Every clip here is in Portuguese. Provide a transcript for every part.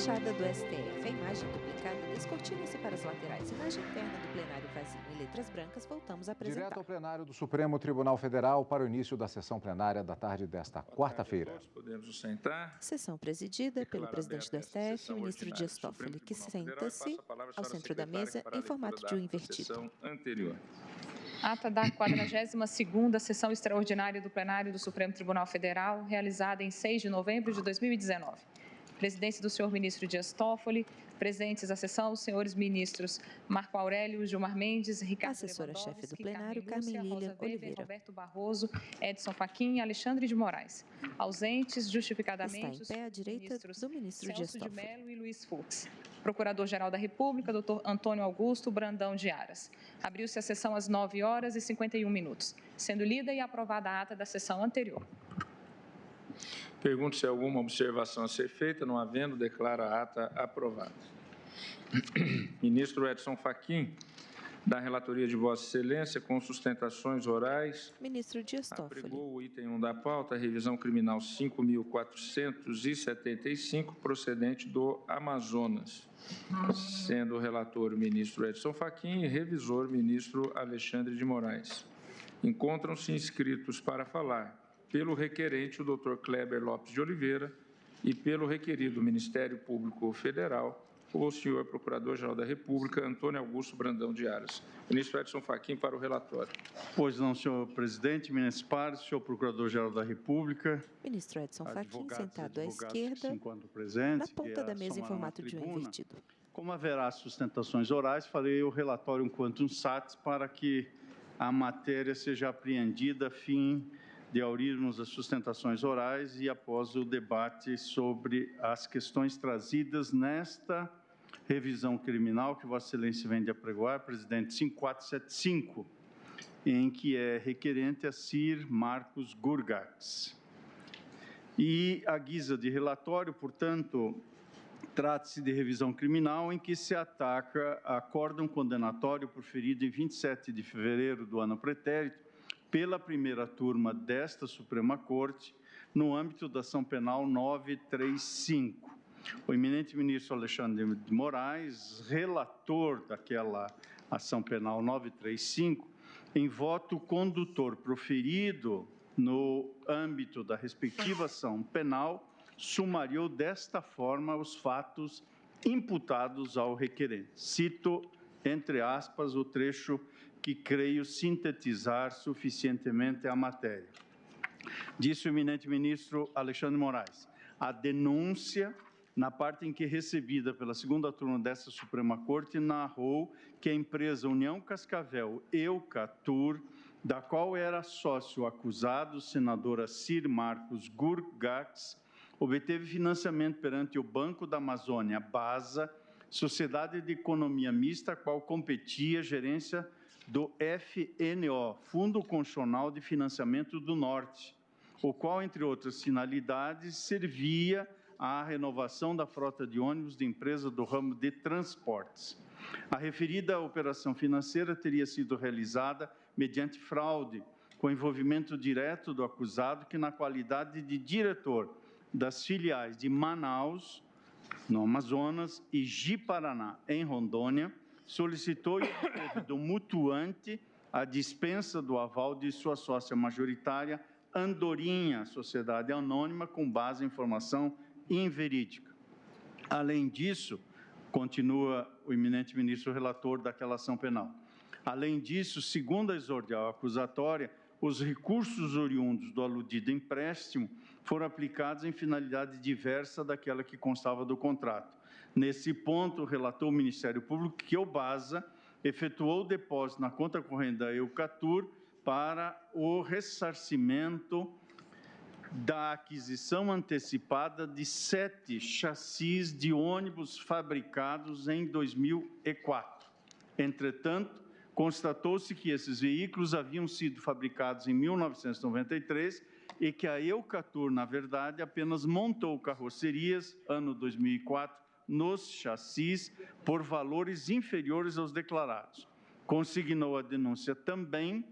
Fachada do STF. A imagem duplicada descortina-se para as laterais. Imagem interna do plenário vazio. Em letras brancas, voltamos a apresentar. Direto ao plenário do Supremo Tribunal Federal para o início da sessão plenária da tarde desta quarta-feira. Podemos nos sentar. Sessão presidida pelo presidente do STF, o ministro Dias Toffoli, que senta-se ao centro da mesa em formato de U invertido. Ata da 42ª sessão extraordinária do plenário do Supremo Tribunal Federal, realizada em 6 de novembro de 2019. Presidência do senhor ministro Dias Toffoli, presentes à sessão os senhores ministros Marco Aurélio, Gilmar Mendes, Ricardo assessora-chefe do plenário, Carmen Lilian Oliveira. Roberto Barroso, Edson Fachin e Alexandre de Moraes. Ausentes, justificadamente, está em pé à direita do ministro Dias Celso Toffoli. de Mello e Luiz Fux. Procurador-Geral da República, doutor Antônio Augusto Brandão de Aras. Abriu-se a sessão às 9h51, sendo lida e aprovada a ata da sessão anterior. Pergunto se há alguma observação a ser feita. Não havendo, declaro a ata aprovada. Ministro Edson Fachin, da relatoria de Vossa Excelência, com sustentações orais. Ministro Dias Toffoli. Apregou o item 1 da pauta, revisão criminal 5.475, procedente do Amazonas. Sendo o relator o ministro Edson Fachin e revisor o ministro Alexandre de Moraes. Encontram-se inscritos para falar pelo requerente, o doutor Kleber Lopes de Oliveira, e pelo requerido Ministério Público Federal, o senhor Procurador-Geral da República, Antônio Augusto Brandão de Aras. Ministro Edson Fachin, para o relatório. Pois não, senhor presidente, eminentes pares, senhor Procurador-Geral da República. Ministro Edson Fachin, sentado à esquerda, presentes, na ponta da mesa em formato de U invertido. Como haverá sustentações orais, farei o relatório quantum satis para que a matéria seja apreendida a fim de aurirmos as sustentações orais e após o debate sobre as questões trazidas nesta revisão criminal que Vossa Excelência vem de apregoar, presidente 5475, em que é requerente a Sir Marcos Gurgax. E a guisa de relatório, portanto, trata-se de revisão criminal em que se ataca acórdão condenatório proferido em 27 de fevereiro do ano pretérito pela primeira turma desta Suprema Corte, no âmbito da ação penal 935. O eminente ministro Alexandre de Moraes, relator daquela ação penal 935, em voto condutor proferido no âmbito da respectiva ação penal, sumariou desta forma os fatos imputados ao requerente. Cito, entre aspas, o trecho que creio sintetizar suficientemente a matéria. Disse o eminente ministro Alexandre de Moraes, a denúncia, na parte em que recebida pela segunda turma desta Suprema Corte, narrou que a empresa União Cascavel Eucatur, da qual era sócio acusado, o senador Sir Marcos Gurgax, obteve financiamento perante o Banco da Amazônia, BASA, Sociedade de Economia Mista, a qual competia a gerência do FNO, Fundo Constitucional de Financiamento do Norte, o qual, entre outras finalidades, servia à renovação da frota de ônibus de empresa do ramo de transportes. A referida operação financeira teria sido realizada mediante fraude, com envolvimento direto do acusado, que, na qualidade de diretor das filiais de Manaus, no Amazonas, e Ji-Paraná, em Rondônia, solicitou e obteve do mutuante a dispensa do aval de sua sócia majoritária, Andorinha, sociedade anônima, com base em informação inverídica. Além disso, continua o eminente ministro relator daquela ação penal. Além disso, segundo a exordial acusatória, os recursos oriundos do aludido empréstimo foram aplicados em finalidade diversa daquela que constava do contrato. Nesse ponto, relatou o Ministério Público que o BASA efetuou o depósito na conta corrente da Eucatur para o ressarcimento da aquisição antecipada de 7 chassis de ônibus fabricados em 2004. Entretanto, constatou-se que esses veículos haviam sido fabricados em 1993 e que a Eucatur, na verdade, apenas montou carrocerias, ano 2004, nos chassis por valores inferiores aos declarados. Consignou a denúncia também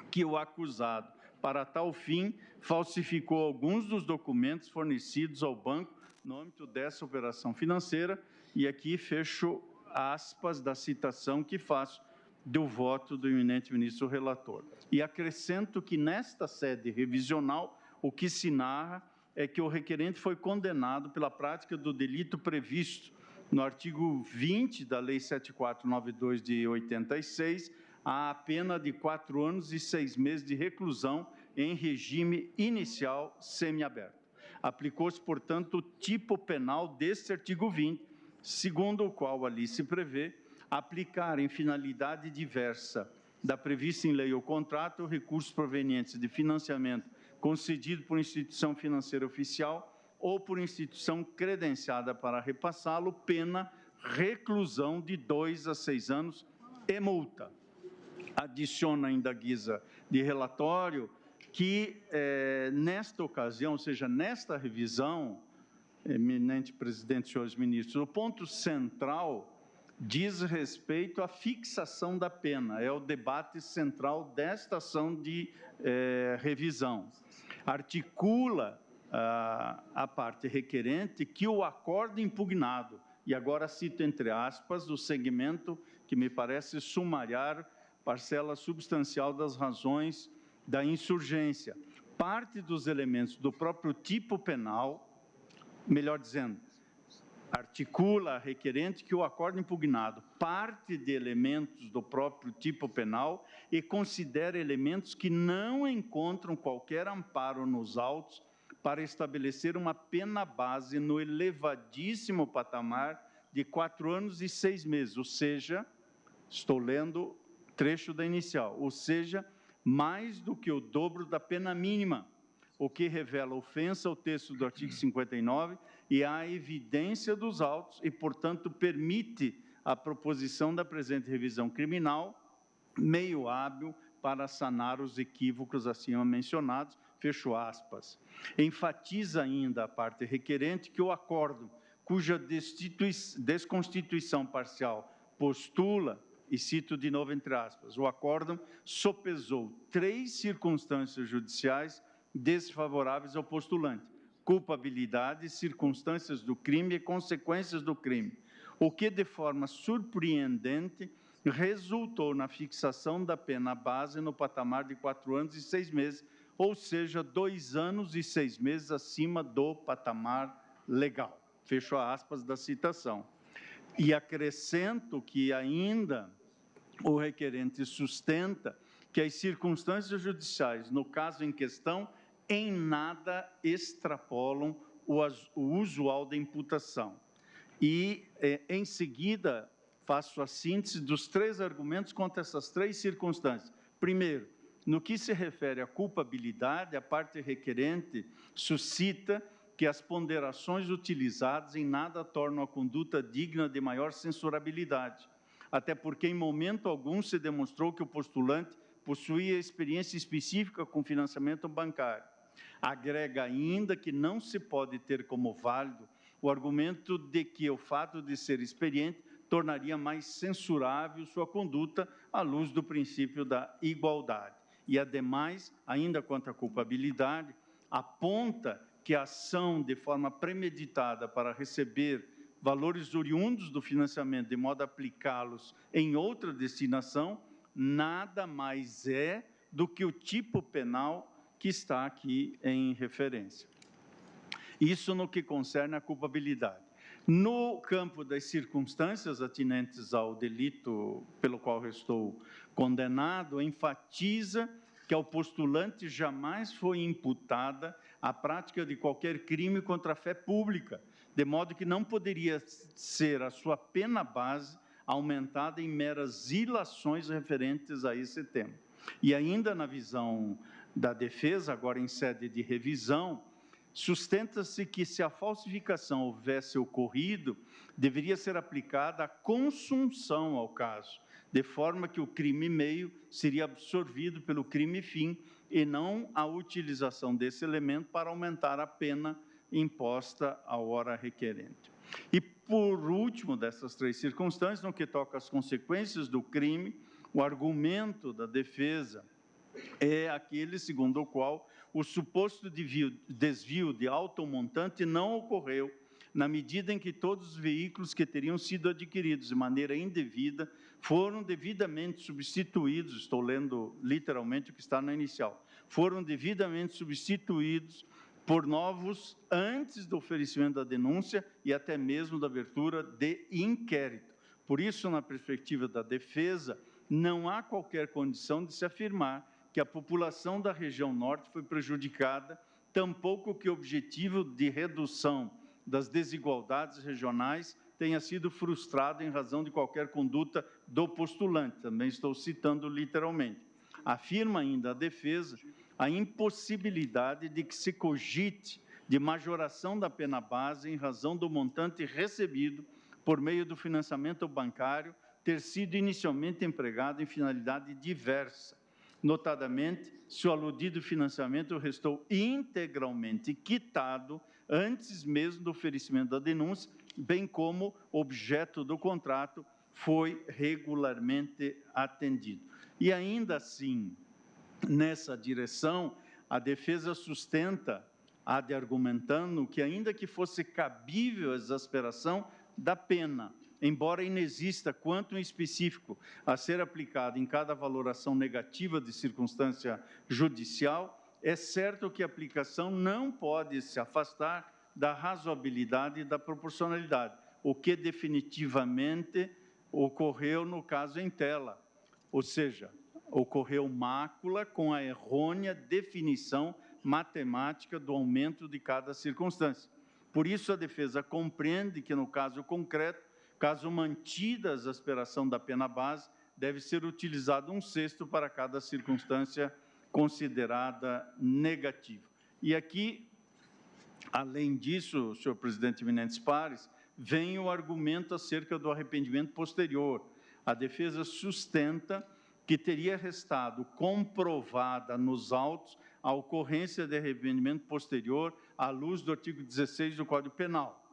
que o acusado, para tal fim, falsificou alguns dos documentos fornecidos ao banco no âmbito dessa operação financeira, e aqui fecho aspas da citação que faço do voto do eminente ministro relator. E acrescento que nesta sede revisional, o que se narra é que o requerente foi condenado pela prática do delito previsto no artigo 20 da Lei 7492 de 86, a pena de 4 anos e 6 meses de reclusão em regime inicial semiaberto. Aplicou-se, portanto, o tipo penal deste artigo 20, segundo o qual ali se prevê aplicar em finalidade diversa da prevista em lei ou contrato recursos provenientes de financiamento concedido por instituição financeira oficial ou por instituição credenciada para repassá-lo, pena reclusão de 2 a 6 anos e multa. Adiciona ainda a guisa de relatório que, nesta ocasião, ou seja, nesta revisão, eminente presidente, senhores ministros, o ponto central diz respeito à fixação da pena, é o debate central desta ação de revisão. Articula a parte requerente que o acordo impugnado, e agora cito entre aspas, o segmento que me parece sumariar parcela substancial das razões da insurgência. Parte dos elementos do próprio tipo penal, melhor dizendo, articula a requerente que o acordo impugnado parte de elementos do próprio tipo penal e considera elementos que não encontram qualquer amparo nos autos para estabelecer uma pena base no elevadíssimo patamar de 4 anos e 6 meses, ou seja, estou lendo trecho da inicial, ou seja, mais do que o dobro da pena mínima, o que revela ofensa ao texto do artigo 59 e à evidência dos autos e, portanto, permite a proposição da presente revisão criminal, meio hábil para sanar os equívocos acima mencionados, fecho aspas. Enfatiza ainda a parte requerente que o acordo, cuja desconstituição parcial postula, e cito de novo entre aspas, o acórdão sopesou 3 circunstâncias judiciais desfavoráveis ao postulante: culpabilidade, circunstâncias do crime e consequências do crime, o que, de forma surpreendente, resultou na fixação da pena base no patamar de 4 anos e 6 meses, ou seja, 2 anos e 6 meses acima do patamar legal. Fecho aspas da citação. E acrescento que ainda o requerente sustenta que as circunstâncias judiciais, no caso em questão, em nada extrapolam o usual da imputação. E, em seguida, faço a síntese dos 3 argumentos contra essas 3 circunstâncias. Primeiro, no que se refere à culpabilidade, a parte requerente suscita que as ponderações utilizadas em nada tornam a conduta digna de maior censurabilidade, até porque em momento algum se demonstrou que o postulante possuía experiência específica com financiamento bancário. Agrega ainda que não se pode ter como válido o argumento de que o fato de ser experiente tornaria mais censurável sua conduta à luz do princípio da igualdade. E, ademais, ainda quanto à culpabilidade, aponta que a ação de forma premeditada para receber valores oriundos do financiamento de modo a aplicá-los em outra destinação, nada mais é do que o tipo penal que está aqui em referência. Isso no que concerne à culpabilidade. No campo das circunstâncias atinentes ao delito pelo qual restou condenado, enfatiza que ao postulante jamais foi imputada a prática de qualquer crime contra a fé pública, de modo que não poderia ser a sua pena base aumentada em meras ilações referentes a esse tema. E ainda na visão da defesa, agora em sede de revisão, sustenta-se que, se a falsificação houvesse ocorrido, deveria ser aplicada a consunção ao caso, de forma que o crime meio seria absorvido pelo crime fim e não a utilização desse elemento para aumentar a pena imposta à hora requerente. E, por último dessas 3 circunstâncias, no que toca às consequências do crime, o argumento da defesa é aquele segundo o qual o suposto desvio de alto montante não ocorreu, na medida em que todos os veículos que teriam sido adquiridos de maneira indevida foram devidamente substituídos, estou lendo literalmente o que está na inicial, foram devidamente substituídos por novos antes do oferecimento da denúncia e até mesmo da abertura de inquérito. Por isso, na perspectiva da defesa, não há qualquer condição de se afirmar que a população da região norte foi prejudicada, tampouco que o objetivo de redução das desigualdades regionais tenha sido frustrado em razão de qualquer conduta do postulante. Também estou citando literalmente. Afirma ainda a defesa a impossibilidade de que se cogite de majoração da pena base em razão do montante recebido por meio do financiamento bancário ter sido inicialmente empregado em finalidade diversa. Notadamente, se o aludido financiamento restou integralmente quitado antes mesmo do oferecimento da denúncia, bem como objeto do contrato foi regularmente atendido. E ainda assim, nessa direção, a defesa sustenta, argumentando que, ainda que fosse cabível a exasperação da pena, embora inexista quanto específico a ser aplicado em cada valoração negativa de circunstância judicial, é certo que a aplicação não pode se afastar da razoabilidade e da proporcionalidade, o que definitivamente ocorreu no caso em tela, ou seja, ocorreu mácula com a errônea definição matemática do aumento de cada circunstância. Por isso, a defesa compreende que, no caso concreto, caso mantida a exasperação da pena base, deve ser utilizado 1/6 para cada circunstância considerada negativa. E aqui, além disso, senhor presidente Menendez Pares, vem o argumento acerca do arrependimento posterior. A defesa sustenta que teria restado comprovada nos autos a ocorrência de arrependimento posterior à luz do artigo 16 do Código Penal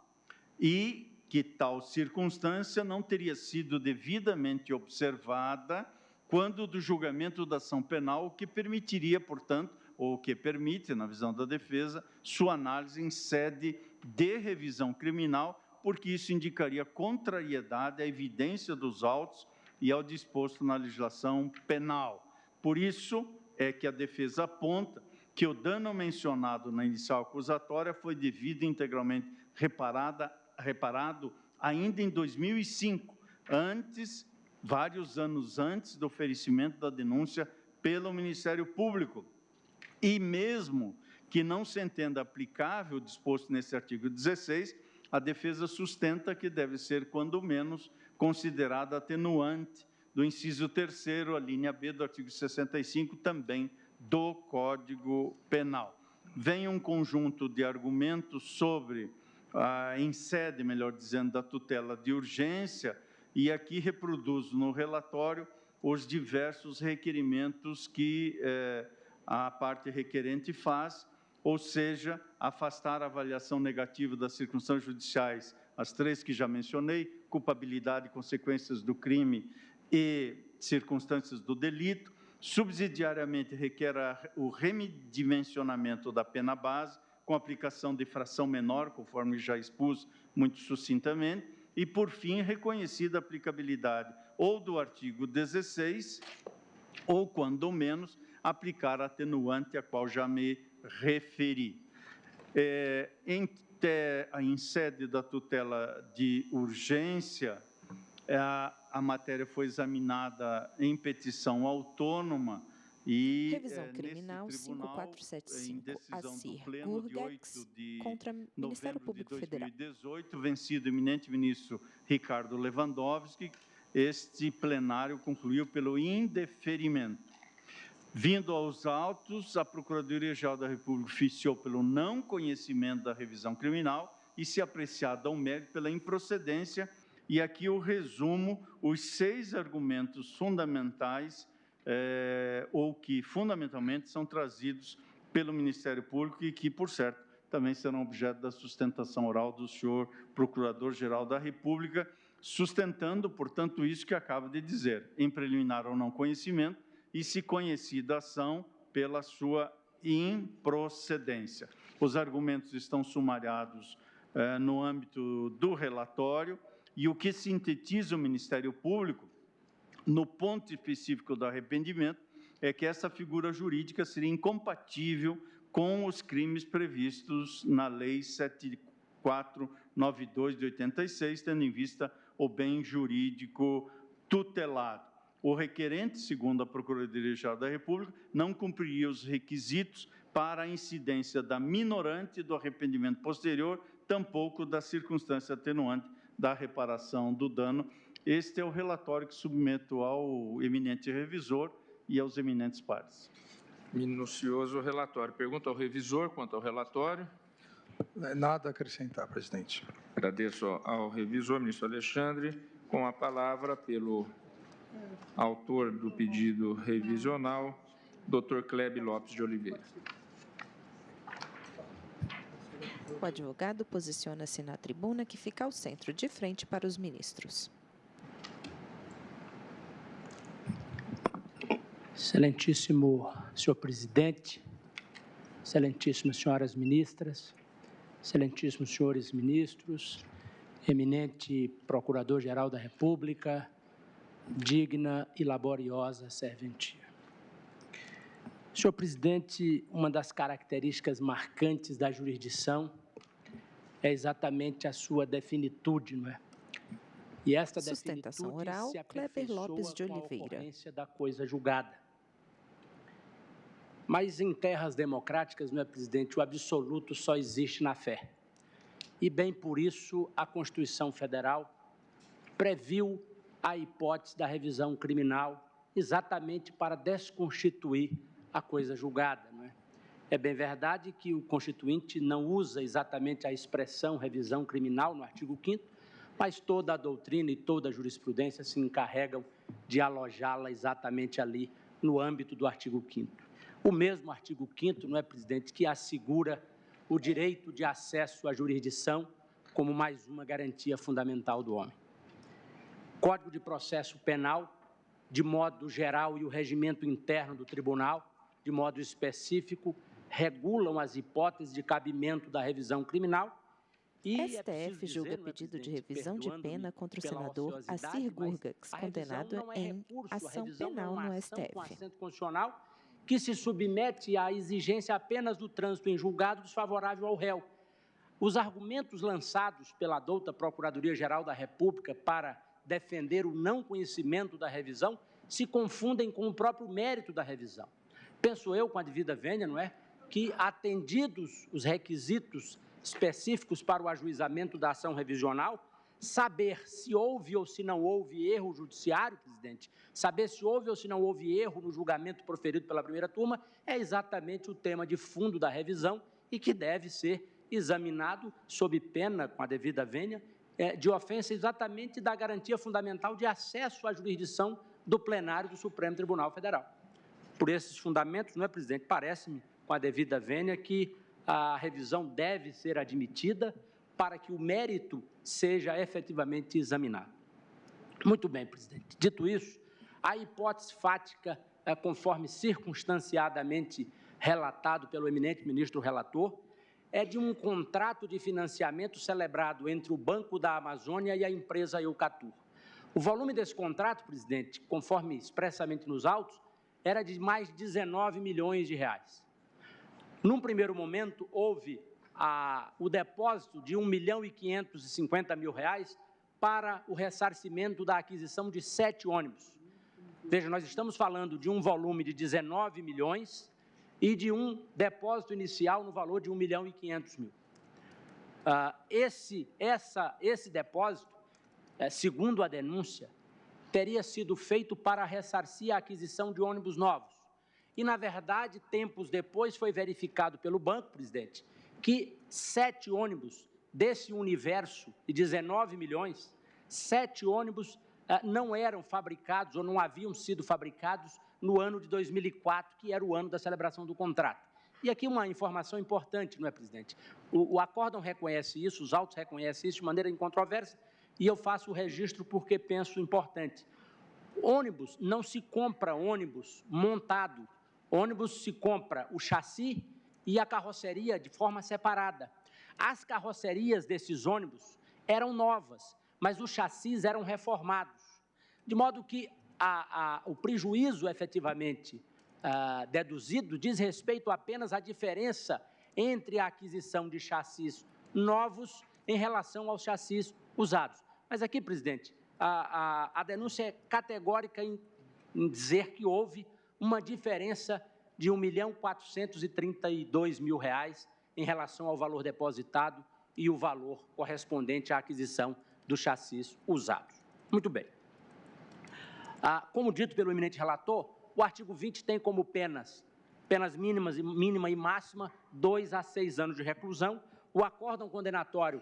e que tal circunstância não teria sido devidamente observada quando do julgamento da ação penal, o que permitiria, portanto, ou que permite, na visão da defesa, sua análise em sede de revisão criminal, porque isso indicaria contrariedade à evidência dos autos e ao disposto na legislação penal. Por isso é que a defesa aponta que o dano mencionado na inicial acusatória foi devido e integralmente reparado ainda em 2005, vários anos antes do oferecimento da denúncia pelo Ministério Público. E mesmo que não se entenda aplicável o disposto nesse artigo 16, a defesa sustenta que deve ser, quando menos, considerada atenuante do inciso 3º, a linha B do artigo 65, também do Código Penal. Vem um conjunto de argumentos sobre em sede, melhor dizendo, da tutela de urgência, e aqui reproduzo no relatório os diversos requerimentos que a parte requerente faz, ou seja, afastar a avaliação negativa das circunstâncias judiciais, as 3 que já mencionei, culpabilidade e consequências do crime e circunstâncias do delito. Subsidiariamente, requer o redimensionamento da pena base, com aplicação de fração menor, conforme já expus muito sucintamente, e, por fim, reconhecida a aplicabilidade ou do artigo 16, ou, quando menos, aplicar a atenuante a qual já me referi. Em sede da tutela de urgência, a matéria foi examinada em petição autônoma e Revisão Criminal 5475, Assir Gurgex, contra Ministério Público Federal. 2018, vencido o eminente ministro Ricardo Lewandowski, este plenário concluiu pelo indeferimento. Vindo aos autos, a Procuradoria-Geral da República oficiou pelo não conhecimento da revisão criminal e, se apreciado ao mérito, pela improcedência. E aqui eu resumo os 6 argumentos fundamentais, ou que fundamentalmente são trazidos pelo Ministério Público e que, por certo, também serão objeto da sustentação oral do senhor Procurador-Geral da República, sustentando, portanto, isso que acabo de dizer, em preliminar ou não conhecimento, e, se conhecida a ação, pela sua improcedência. Os argumentos estão sumariados no âmbito do relatório, e o que sintetiza o Ministério Público, no ponto específico do arrependimento, é que essa figura jurídica seria incompatível com os crimes previstos na Lei 7492 de 86, tendo em vista o bem jurídico tutelado. O requerente, segundo a Procuradoria-Geral da República, não cumpriria os requisitos para a incidência da minorante do arrependimento posterior, tampouco da circunstância atenuante da reparação do dano. Este é o relatório que submeto ao eminente revisor e aos eminentes pares. Minucioso relatório. Pergunta ao revisor quanto ao relatório. Nada a acrescentar, presidente. Agradeço ao revisor, ministro Alexandre. Com a palavra, pelo autor do pedido revisional, Dr. Cleber Lopes de Oliveira. O advogado posiciona-se na tribuna que fica ao centro, de frente para os ministros. Excelentíssimo senhor presidente, excelentíssimas senhoras ministras, excelentíssimos senhores ministros, eminente procurador-geral da República, digna e laboriosa serventia. Senhor presidente, uma das características marcantes da jurisdição é exatamente a sua definitude, não é? E esta Sustentação definitude oral, se Cleber aperfeiçoa Lopes de com a Oliveira. ocorrência da coisa julgada. Mas em terras democráticas, não é, presidente, o absoluto só existe na fé. E bem por isso a Constituição Federal previu a hipótese da revisão criminal exatamente para desconstituir a coisa julgada, não é? É bem verdade que o Constituinte não usa exatamente a expressão revisão criminal no artigo 5º, mas toda a doutrina e toda a jurisprudência se encarregam de alojá-la exatamente ali no âmbito do artigo 5º. O mesmo artigo 5º, não é, presidente, que assegura o direito de acesso à jurisdição como mais uma garantia fundamental do homem. Código de Processo Penal, de modo geral, e o regimento interno do tribunal, de modo específico, regulam as hipóteses de cabimento da revisão criminal. E STF julga pedido de revisão de pena contra o senador Assir Gurgax, condenado em ação penal no STF. Constitucional que se submete à exigência apenas do trânsito em julgado desfavorável ao réu. Os argumentos lançados pela douta Procuradoria-Geral da República para defender o não conhecimento da revisão se confundem com o próprio mérito da revisão. Penso eu, com a devida vênia, não é, que atendidos os requisitos específicos para o ajuizamento da ação revisional, saber se houve ou se não houve erro judiciário, presidente, saber se houve ou se não houve erro no julgamento proferido pela primeira turma, é exatamente o tema de fundo da revisão e que deve ser examinado sob pena, com a devida vênia, de ofensa exatamente da garantia fundamental de acesso à jurisdição do plenário do Supremo Tribunal Federal. Por esses fundamentos, não é, presidente, parece-me, com a devida vênia, que a revisão deve ser admitida para que o mérito seja efetivamente examinado. Muito bem, presidente. Dito isso, a hipótese fática, conforme circunstanciadamente relatado pelo eminente ministro relator, é de um contrato de financiamento celebrado entre o Banco da Amazônia e a empresa Eucatur. O volume desse contrato, presidente, conforme expressamente nos autos, era de mais de 19 milhões de reais. Num primeiro momento, houve o depósito de R$ 1.550.000 para o ressarcimento da aquisição de 7 ônibus. Veja, nós estamos falando de um volume de 19 milhões e de um depósito inicial no valor de R$ 1.500.000. Esse depósito, segundo a denúncia, teria sido feito para ressarcir a aquisição de ônibus novos. E, na verdade, tempos depois foi verificado pelo banco, presidente, que 7 ônibus desse universo de 19 milhões, 7 ônibus não eram fabricados ou não haviam sido fabricados no ano de 2004, que era o ano da celebração do contrato. E aqui uma informação importante, não é, presidente? O acórdão reconhece isso, os autos reconhecem isso de maneira incontroversa, e eu faço o registro porque penso importante. Ônibus, não se compra ônibus montado, ônibus se compra o chassi e a carroceria de forma separada. As carrocerias desses ônibus eram novas, mas os chassis eram reformados, de modo que o prejuízo efetivamente deduzido diz respeito apenas à diferença entre a aquisição de chassis novos em relação aos chassis usados. Mas aqui, presidente, a denúncia é categórica em dizer que houve uma diferença de R$ 1.432.000 em relação ao valor depositado e o valor correspondente à aquisição dos chassis usados. Muito bem. Como dito pelo eminente relator, o artigo 20 tem como penas mínima e máxima 2 a 6 anos de reclusão. O acórdão condenatório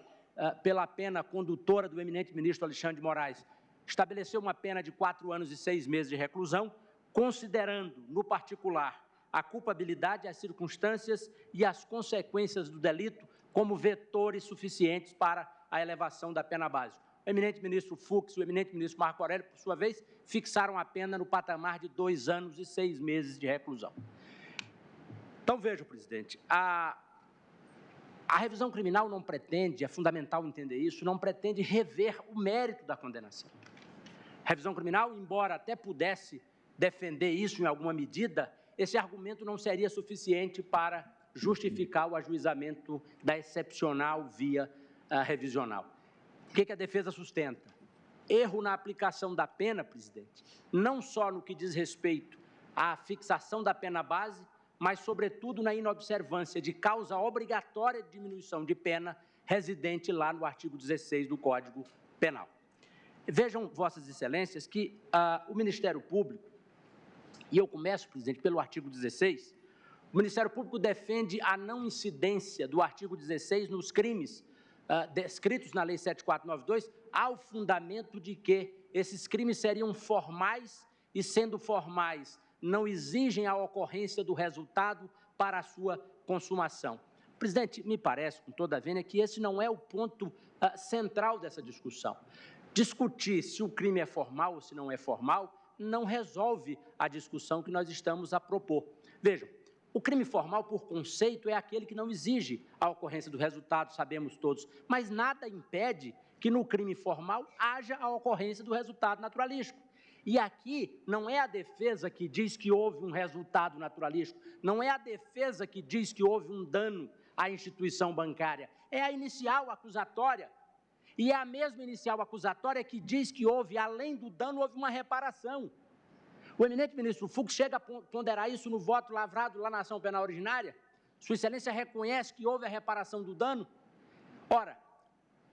pela pena condutora do eminente ministro Alexandre de Moraes estabeleceu uma pena de 4 anos e 6 meses de reclusão, considerando, no particular, a culpabilidade, as circunstâncias e as consequências do delito como vetores suficientes para a elevação da pena base. O eminente ministro Fux e o eminente ministro Marco Aurélio, por sua vez, fixaram a pena no patamar de 2 anos e 6 meses de reclusão. Então, veja, presidente, a revisão criminal não pretende, é fundamental entender isso, não pretende rever o mérito da condenação. A revisão criminal, embora até pudesse defender isso em alguma medida, esse argumento não seria suficiente para justificar o ajuizamento da excepcional via revisional. O que a defesa sustenta? Erro na aplicação da pena, presidente, não só no que diz respeito à fixação da pena base, mas, sobretudo, na inobservância de causa obrigatória de diminuição de pena residente lá no artigo 16 do Código Penal. Vejam, Vossas Excelências, que o Ministério Público, e eu começo, presidente, pelo artigo 16, o Ministério Público defende a não incidência do artigo 16 nos crimes descritos na Lei 7492, ao fundamento de que esses crimes seriam formais e, sendo formais, não exigem a ocorrência do resultado para a sua consumação. Presidente, me parece, com toda a vênia, que esse não é o ponto central dessa discussão. Discutir se o crime é formal ou se não é formal não resolve a discussão que nós estamos a propor. Vejam, o crime formal, por conceito, é aquele que não exige a ocorrência do resultado, sabemos todos, mas nada impede que no crime formal haja a ocorrência do resultado naturalístico. E aqui não é a defesa que diz que houve um resultado naturalístico, não é a defesa que diz que houve um dano à instituição bancária, é a inicial acusatória. E é a mesma inicial acusatória que diz que houve, além do dano, houve uma reparação. O eminente ministro Fux chega a ponderar isso no voto lavrado lá na ação penal originária. Sua Excelência reconhece que houve a reparação do dano? Ora,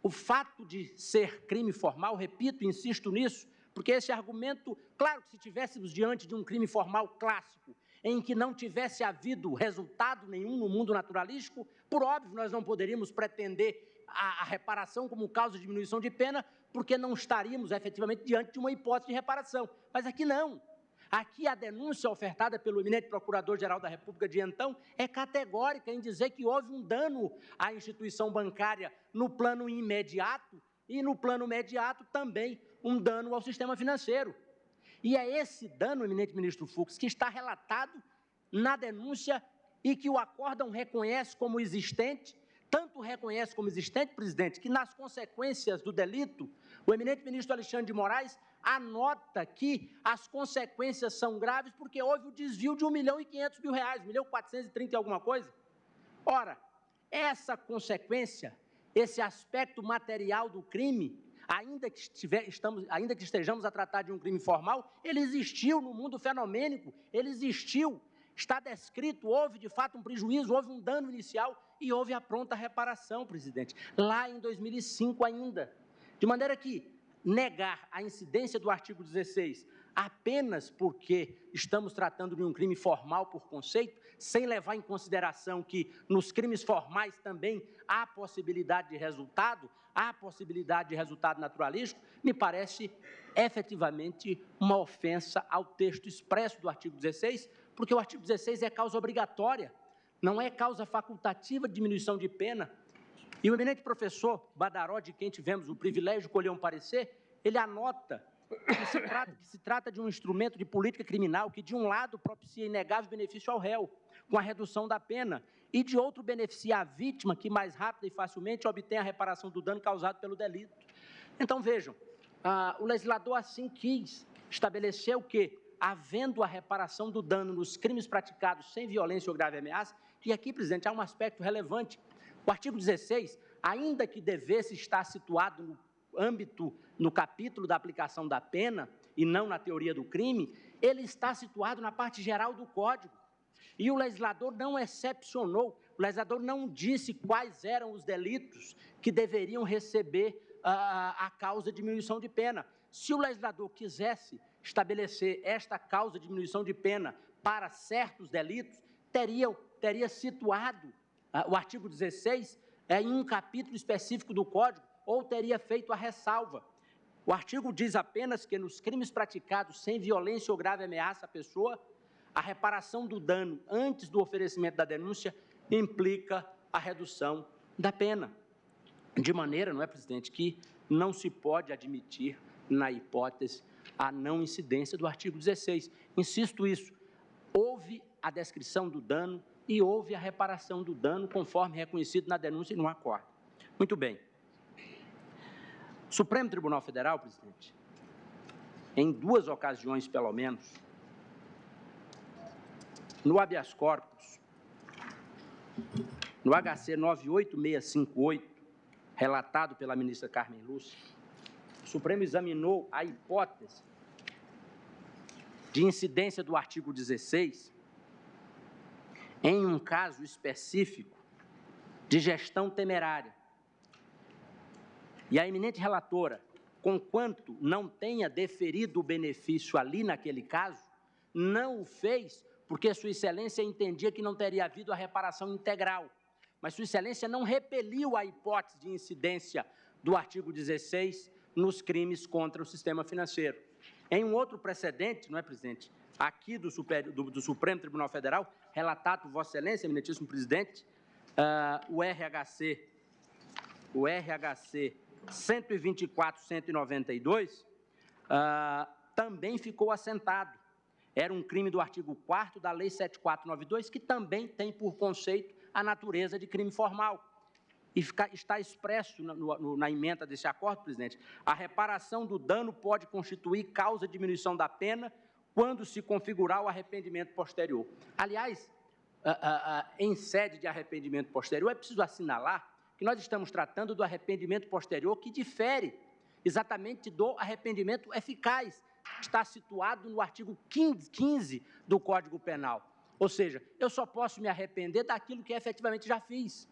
o fato de ser crime formal, repito, insisto nisso, porque esse argumento, claro que se estivéssemos diante de um crime formal clássico, em que não tivesse havido resultado nenhum no mundo naturalístico, por óbvio, nós não poderíamos pretender a reparação como causa de diminuição de pena, porque não estaríamos efetivamente diante de uma hipótese de reparação. Mas aqui não. Aqui a denúncia ofertada pelo eminente Procurador-Geral da República de então é categórica em dizer que houve um dano à instituição bancária no plano imediato e no plano mediato também um dano ao sistema financeiro. E é esse dano, eminente ministro Fux, que está relatado na denúncia e que o acórdão reconhece como existente, tanto reconhece como existente, presidente, que nas consequências do delito, o eminente ministro Alexandre de Moraes anota que as consequências são graves porque houve o desvio de R$ 1.500.000, R$ 1.430 e alguma coisa. Ora, essa consequência, esse aspecto material do crime, ainda que estejamos a tratar de um crime formal, ele existiu no mundo fenomênico, ele existiu, está descrito, houve de fato um prejuízo, houve um dano inicial e houve a pronta reparação, presidente, lá em 2005 ainda. De maneira que negar a incidência do artigo 16 apenas porque estamos tratando de um crime formal por conceito, sem levar em consideração que nos crimes formais também há possibilidade de resultado, naturalístico, me parece efetivamente uma ofensa ao texto expresso do artigo 16, porque o artigo 16 é causa obrigatória, não é causa facultativa de diminuição de pena. E o eminente professor Badaró, de quem tivemos o privilégio de colher um parecer, ele anota que se trata de um instrumento de política criminal que, de um lado, propicia inegável benefício ao réu, com a redução da pena, e de outro beneficia a vítima, que mais rápida e facilmente obtém a reparação do dano causado pelo delito. Então, vejam, o legislador assim quis estabelecer o quê? Havendo a reparação do dano nos crimes praticados sem violência ou grave ameaça, e aqui, presidente, há um aspecto relevante. O artigo 16, ainda que devesse estar situado no âmbito, no capítulo da aplicação da pena, e não na teoria do crime, ele está situado na parte geral do Código. E o legislador não excepcionou, o legislador não disse quais eram os delitos que deveriam receber a causa de diminuição de pena. Se o legislador quisesse estabelecer esta causa de diminuição de pena para certos delitos, teria situado o artigo 16 em um capítulo específico do Código, ou teria feito a ressalva. O artigo diz apenas que nos crimes praticados sem violência ou grave ameaça à pessoa, a reparação do dano antes do oferecimento da denúncia implica a redução da pena. De maneira, não é, presidente, que não se pode admitir, na hipótese, a não incidência do artigo 16. Insisto isso, houve a descrição do dano e houve a reparação do dano, conforme reconhecido na denúncia e no acordo. Muito bem. O Supremo Tribunal Federal, presidente, em 2 ocasiões, pelo menos, no habeas corpus, no HC 98658, relatado pela ministra Carmen Lúcia, o Supremo examinou a hipótese de incidência do artigo 16 em um caso específico de gestão temerária. E a eminente relatora, conquanto não tenha deferido o benefício ali naquele caso, não o fez porque Sua Excelência entendia que não teria havido a reparação integral. Mas Sua Excelência não repeliu a hipótese de incidência do artigo 16 nos crimes contra o sistema financeiro. Em um outro precedente, não é, presidente, aqui do Supremo Tribunal Federal, relatado por Vossa Excelência, eminentíssimo presidente, o RHC 124.192, também ficou assentado. Era um crime do artigo 4º da Lei 7492, que também tem por conceito a natureza de crime formal. E está expresso na ementa desse acordo, presidente, a reparação do dano pode constituir causa de diminuição da pena quando se configurar o arrependimento posterior. Aliás, em sede de arrependimento posterior, é preciso assinalar que nós estamos tratando do arrependimento posterior que difere exatamente do arrependimento eficaz, que está situado no artigo 15 do Código Penal. Ou seja, eu só posso me arrepender daquilo que efetivamente já fiz.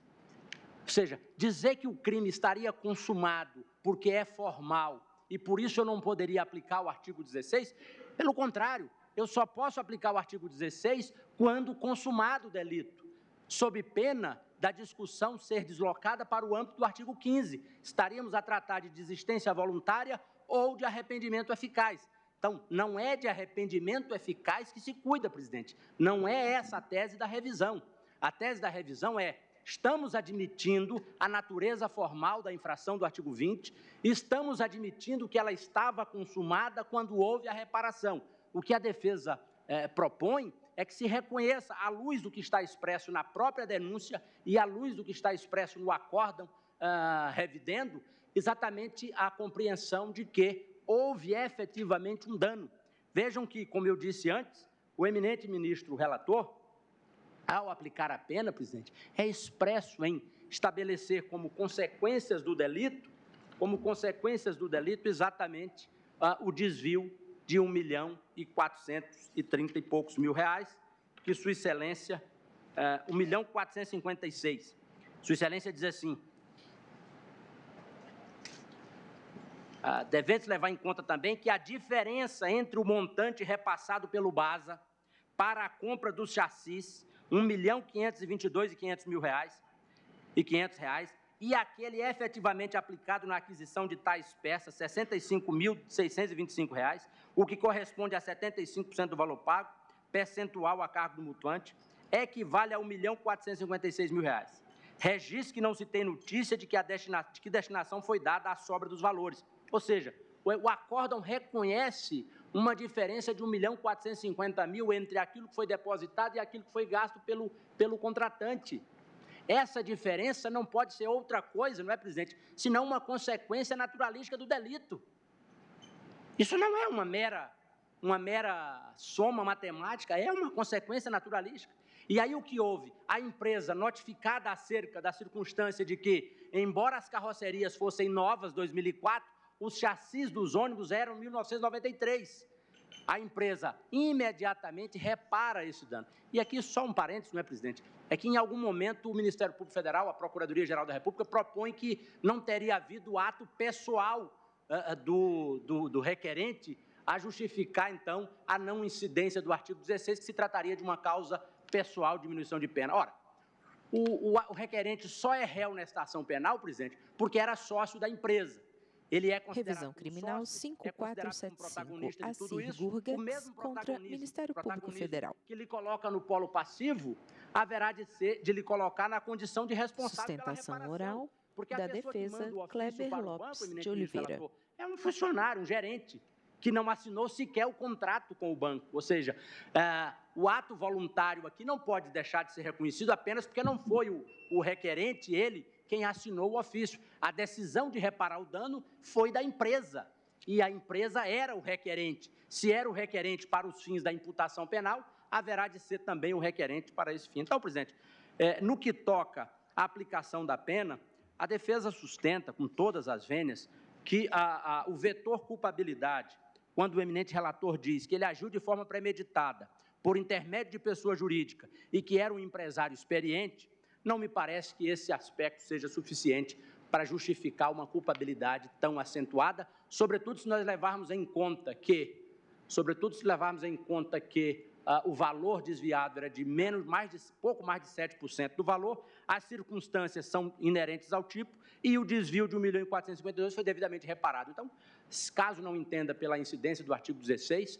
Ou seja, dizer que o crime estaria consumado porque é formal e por isso eu não poderia aplicar o artigo 16, pelo contrário, eu só posso aplicar o artigo 16 quando consumado o delito, sob pena da discussão ser deslocada para o âmbito do artigo 15. Estaríamos a tratar de desistência voluntária ou de arrependimento eficaz. Então, não é de arrependimento eficaz que se cuida, presidente. Não é essa a tese da revisão. A tese da revisão é: estamos admitindo a natureza formal da infração do artigo 20, estamos admitindo que ela estava consumada quando houve a reparação. O que a defesa propõe é que se reconheça, à luz do que está expresso na própria denúncia e à luz do que está expresso no acórdão revidendo, exatamente a compreensão de que houve efetivamente um dano. Vejam que, como eu disse antes, o eminente ministro relator, ao aplicar a pena, presidente, é expresso em estabelecer como consequências do delito exatamente o desvio de R$1.430 e poucos mil, que Sua Excelência, 1.456. Sua Excelência diz assim: devendo-se levar em conta também que a diferença entre o montante repassado pelo BASA para a compra dos chassis, R$1.522.500 e aquele efetivamente aplicado na aquisição de tais peças, R$65.625, o que corresponde a 75% do valor pago, percentual a cargo do mutuante, equivale a R$1.456.000. Registro que não se tem notícia de que destinação foi dada à sobra dos valores. Ou seja, o acórdão reconhece uma diferença de R$ 1.450.000 entre aquilo que foi depositado e aquilo que foi gasto pelo contratante. Essa diferença não pode ser outra coisa, não é, presidente, senão uma consequência naturalística do delito. Isso não é uma mera soma matemática, é uma consequência naturalística. E aí o que houve? A empresa notificada acerca da circunstância de que, embora as carrocerias fossem novas, 2004, os chassis dos ônibus eram 1993. A empresa imediatamente repara esse dano. E aqui só um parênteses, não é, presidente? É que em algum momento o Ministério Público Federal, a Procuradoria-Geral da República, propõe que não teria havido ato pessoal do requerente a justificar, então, a não incidência do artigo 16, que se trataria de uma causa pessoal de diminuição de pena. Ora, o requerente só é réu nesta ação penal, presidente, porque era sócio da empresa. Ele é considerado Revisão Criminal sócio, 5475, Assir Gurgax contra Ministério Público Federal. Que lhe coloca no polo passivo, haverá de lhe colocar na condição de responsável Sustentação pela oral porque a da pessoa que defesa, manda o ofício Kleber para o Lopes banco, de Oliveira. é um funcionário, um gerente, que não assinou sequer o contrato com o banco. Ou seja, o ato voluntário aqui não pode deixar de ser reconhecido apenas porque não foi o requerente, ele, quem assinou o ofício. A decisão de reparar o dano foi da empresa, e a empresa era o requerente. Se era o requerente para os fins da imputação penal, haverá de ser também o requerente para esse fim. Então, presidente, no que toca à aplicação da pena, a defesa sustenta, com todas as vênias, que o vetor culpabilidade, quando o eminente relator diz que ele agiu de forma premeditada, por intermédio de pessoa jurídica, e que era um empresário experiente, não me parece que esse aspecto seja suficiente para justificar uma culpabilidade tão acentuada, sobretudo se nós levarmos em conta que, o valor desviado era de pouco mais de 7% do valor, as circunstâncias são inerentes ao tipo e o desvio de R$ 1.452.000 foi devidamente reparado. Então, caso não entenda pela incidência do artigo 16,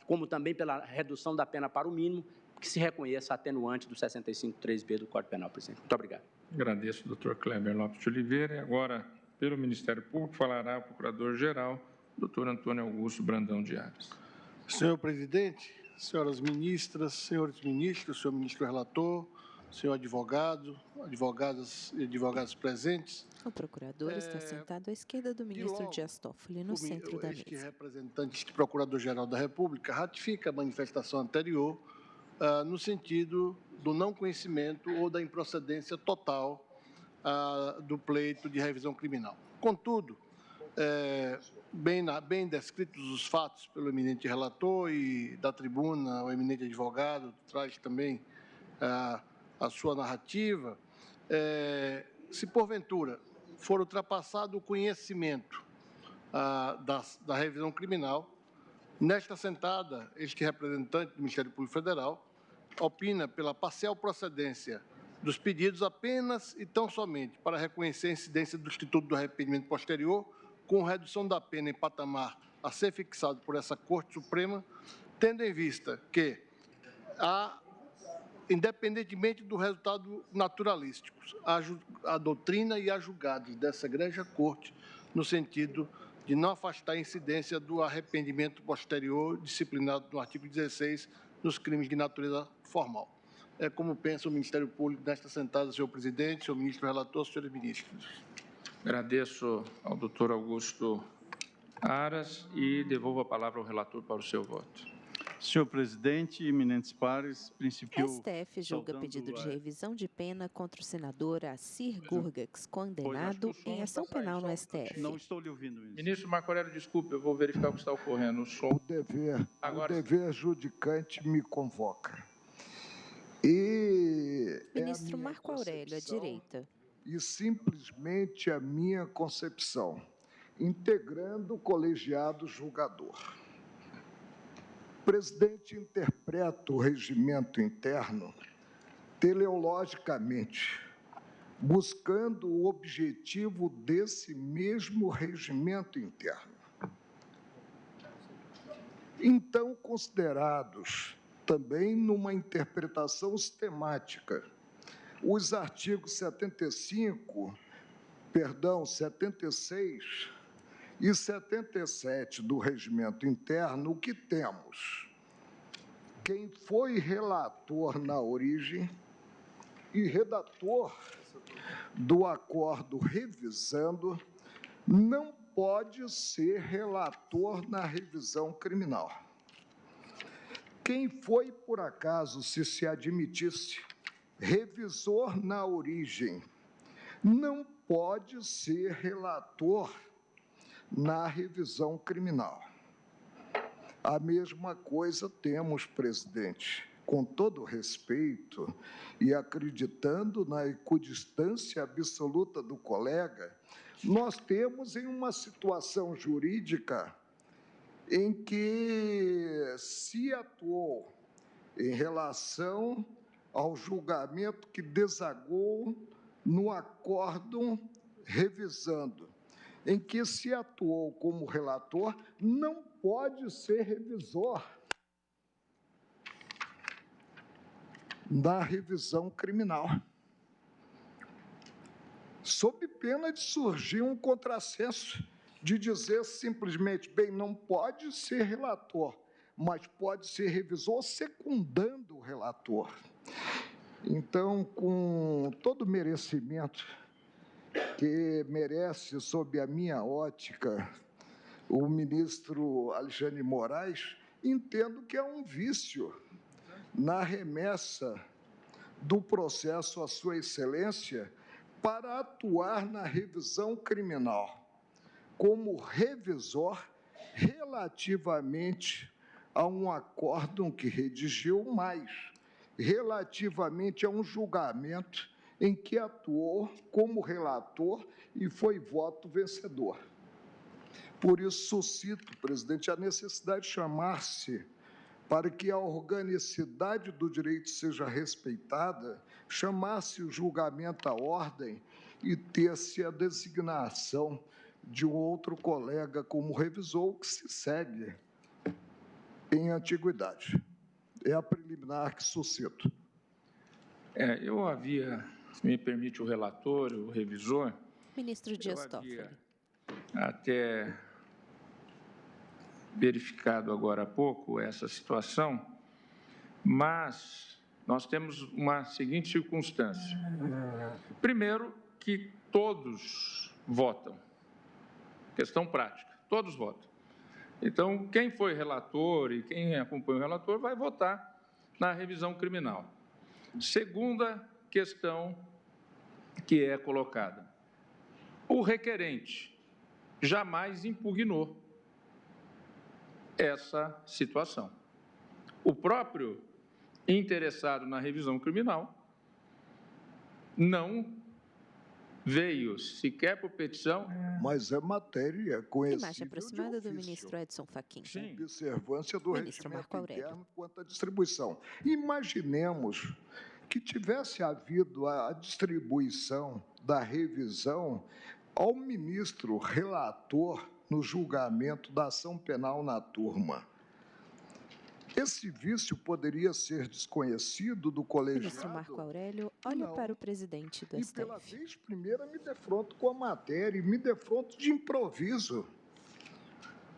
como também pela redução da pena para o mínimo, que se reconheça a atenuante do 65.3b do Código Penal, presidente. Muito obrigado. Agradeço, doutor Kleber Lopes de Oliveira. E agora, pelo Ministério Público, falará o Procurador-Geral, doutor Antônio Augusto Brandão de Aras. Senhor presidente, senhoras ministras, senhores ministros, senhor ministro relator, senhor advogado, advogadas e advogados presentes. O procurador está sentado à esquerda do ministro Dias Toffoli, no centro da Este mesa. representante Procurador-Geral da República ratifica a manifestação anterior no sentido do não conhecimento ou da improcedência total do pleito de revisão criminal. Contudo, bem descritos os fatos pelo eminente relator e da tribuna, o eminente advogado traz também a sua narrativa, se porventura for ultrapassado o conhecimento da revisão criminal, nesta sentada, este representante do Ministério Público Federal opina pela parcial procedência dos pedidos apenas e tão somente para reconhecer a incidência do Instituto do Arrependimento Posterior, com redução da pena em patamar a ser fixado por essa Corte Suprema, tendo em vista que, independentemente do resultado naturalístico, a doutrina e a julgados dessa egrégia Corte, no sentido de não afastar a incidência do arrependimento posterior disciplinado no artigo 16 nos crimes de natureza formal. É como pensa o Ministério Público nesta sentada, senhor presidente, senhor ministro relator, senhores ministros. Agradeço ao doutor Augusto Aras e devolvo a palavra ao relator para o seu voto. Senhor presidente, eminentes pares, princípio... STF julga pedido de revisão de pena contra o senador Assir Gurgax, condenado em ação penal no STF. Não estou lhe ouvindo, ministro. Ministro Marco Aurélio, desculpe, eu vou verificar o que está ocorrendo. O dever judicante me convoca. E Ministro Marco Aurélio, à direita. E simplesmente a minha concepção, integrando o colegiado julgador. O presidente interpreta o regimento interno teleologicamente, buscando o objetivo desse mesmo regimento interno. Então, considerados também numa interpretação sistemática, os artigos 76 e 77 do Regimento Interno, o que temos? Quem foi relator na origem e redator do acordo revisando não pode ser relator na revisão criminal. Quem foi, por acaso, se admitisse, revisor na origem, não pode ser relator na revisão criminal. A mesma coisa temos, presidente, com todo respeito e acreditando na equidistância absoluta do colega, nós temos em uma situação jurídica em que se atuou em relação ao julgamento que desagou no acórdão revisando, em que se atuou como relator, não pode ser revisor da revisão criminal, sob pena de surgir um contrassenso de dizer simplesmente, bem, não pode ser relator, mas pode ser revisor secundando o relator. Então, com todo merecimento que merece, sob a minha ótica, o ministro Alexandre de Moraes, entendo que é um vício na remessa do processo à Sua Excelência para atuar na revisão criminal como revisor relativamente a um acórdão que redigiu, mais relativamente a um julgamento em que atuou como relator e foi voto vencedor. Por isso, suscito, presidente, a necessidade de chamar-se, para que a organicidade do direito seja respeitada, chamar-se o julgamento à ordem e ter-se a designação de um outro colega como revisor, que se segue em antiguidade. É a preliminar que suscito. Eu havia, se me permite o relator, o revisor, Ministro Dias Toffoli. Até verificado agora há pouco essa situação, mas nós temos uma seguinte circunstância. Primeiro, que todos votam. Questão prática, todos votam. Então, quem foi relator e quem acompanha o relator vai votar na revisão criminal. Segunda questão que é colocada. O requerente jamais impugnou essa situação. O próprio interessado na revisão criminal não veio sequer por petição. Mas é matéria conhecida. Imagem aproximada do ministro Edson Fachin. Sim. Observância do Ministro Marco regimento Aurélio. interno quanto à distribuição. Imaginemos que tivesse havido a distribuição da revisão ao ministro relator no julgamento da ação penal na turma. Esse vício poderia ser desconhecido do colegiado? Ministro Marco Aurélio, olha para o presidente do E STF. pela vez primeira me defronto com a matéria, e me defronto de improviso,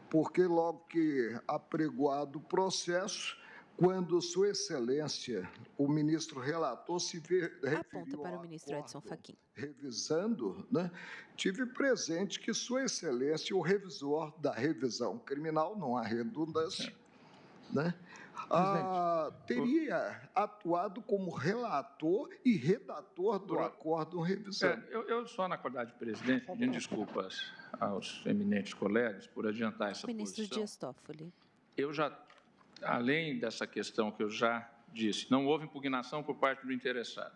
porque logo que apregoado o processo, quando Sua Excelência, o ministro relator, se referiu Aponta para o ministro Edson Fachin. Revisando, né, tive presente que Sua Excelência, o revisor da revisão criminal, não há redundância, né, teria atuado como relator e redator do acórdão revisando. Eu só, na qualidade de presidente, pedindo desculpas aos eminentes colegas por adiantar essa Ministro posição. Dias Toffoli. Eu já, além dessa questão que eu já disse, não houve impugnação por parte do interessado.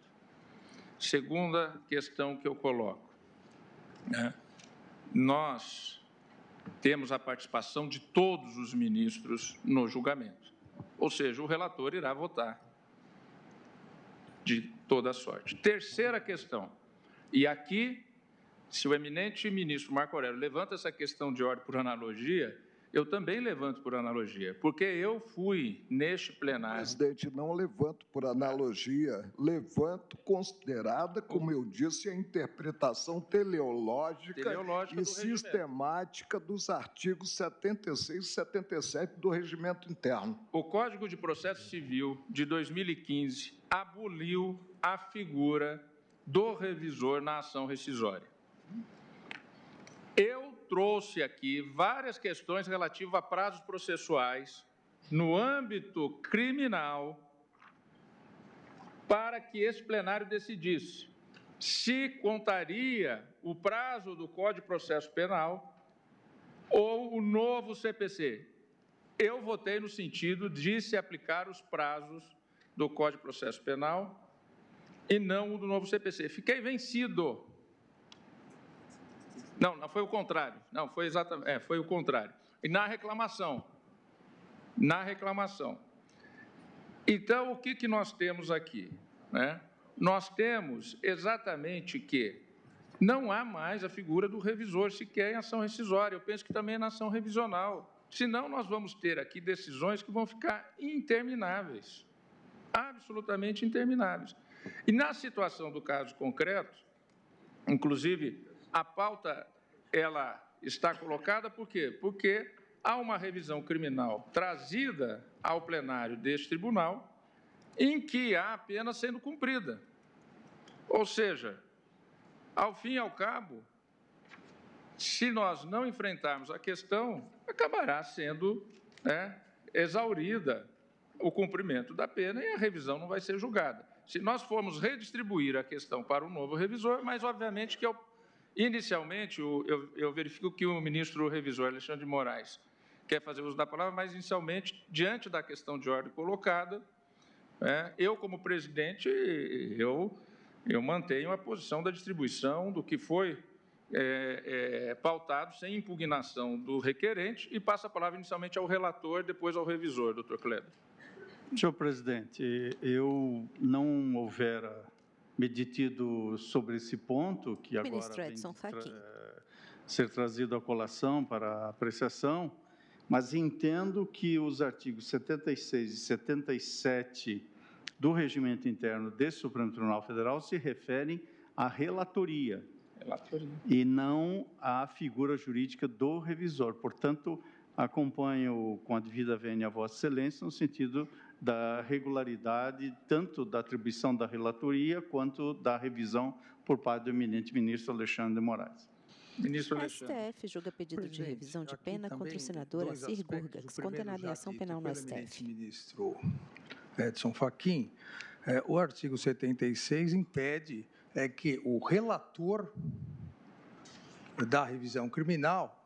Segunda questão que eu coloco, né? Nós temos a participação de todos os ministros no julgamento. Ou seja, o relator irá votar de toda sorte. Terceira questão, e aqui, se o eminente ministro Marco Aurélio levanta essa questão de ordem por analogia, eu também levanto por analogia, porque eu fui neste plenário... Presidente, não levanto por analogia, levanto considerada, como eu disse, a interpretação teleológica e sistemática dos artigos 76 e 77 do Regimento Interno. O Código de Processo Civil de 2015 aboliu a figura do revisor na ação rescisória. Eu trouxe aqui várias questões relativas a prazos processuais no âmbito criminal para que esse plenário decidisse se contaria o prazo do Código de Processo Penal ou o novo CPC. Eu votei no sentido de se aplicar os prazos do Código de Processo Penal e não o do novo CPC. Fiquei vencido. Não foi o contrário. Não, foi exatamente, foi o contrário. E na reclamação. Então, o que nós temos aqui, né? Nós temos exatamente que não há mais a figura do revisor sequer em ação rescisória. Eu penso que também é na ação revisional. Senão, nós vamos ter aqui decisões que vão ficar intermináveis. Absolutamente intermináveis. E na situação do caso concreto, inclusive, a pauta, ela está colocada por quê? Porque há uma revisão criminal trazida ao plenário deste tribunal em que há a pena sendo cumprida. Ou seja, ao fim e ao cabo, se nós não enfrentarmos a questão, acabará sendo exaurida o cumprimento da pena e a revisão não vai ser julgada. Se nós formos redistribuir a questão para o novo revisor, mas obviamente que inicialmente eu verifico que o ministro revisor Alexandre de Moraes quer fazer uso da palavra, mas inicialmente, diante da questão de ordem colocada, eu como presidente, eu mantenho a posição da distribuição do que foi pautado sem impugnação do requerente e passo a palavra inicialmente ao relator, depois ao revisor, doutor Kleber. Senhor presidente, eu não houvera meditido sobre esse ponto, que agora vem ser trazido à colação para apreciação, mas entendo que os artigos 76 e 77 do Regimento Interno desse Supremo Tribunal Federal se referem à relatoria. E não à figura jurídica do revisor. Portanto, acompanho com a devida vênia a Vossa Excelência no sentido da regularidade tanto da atribuição da relatoria quanto da revisão por parte do eminente ministro Alexandre de Moraes. Ministro Alexandre. STF julga pedido de revisão de pena contra o senador Assir Gurgax, condenado em ação penal no STF. Ministro Edson Fachin, o artigo 76 impede que o relator da revisão criminal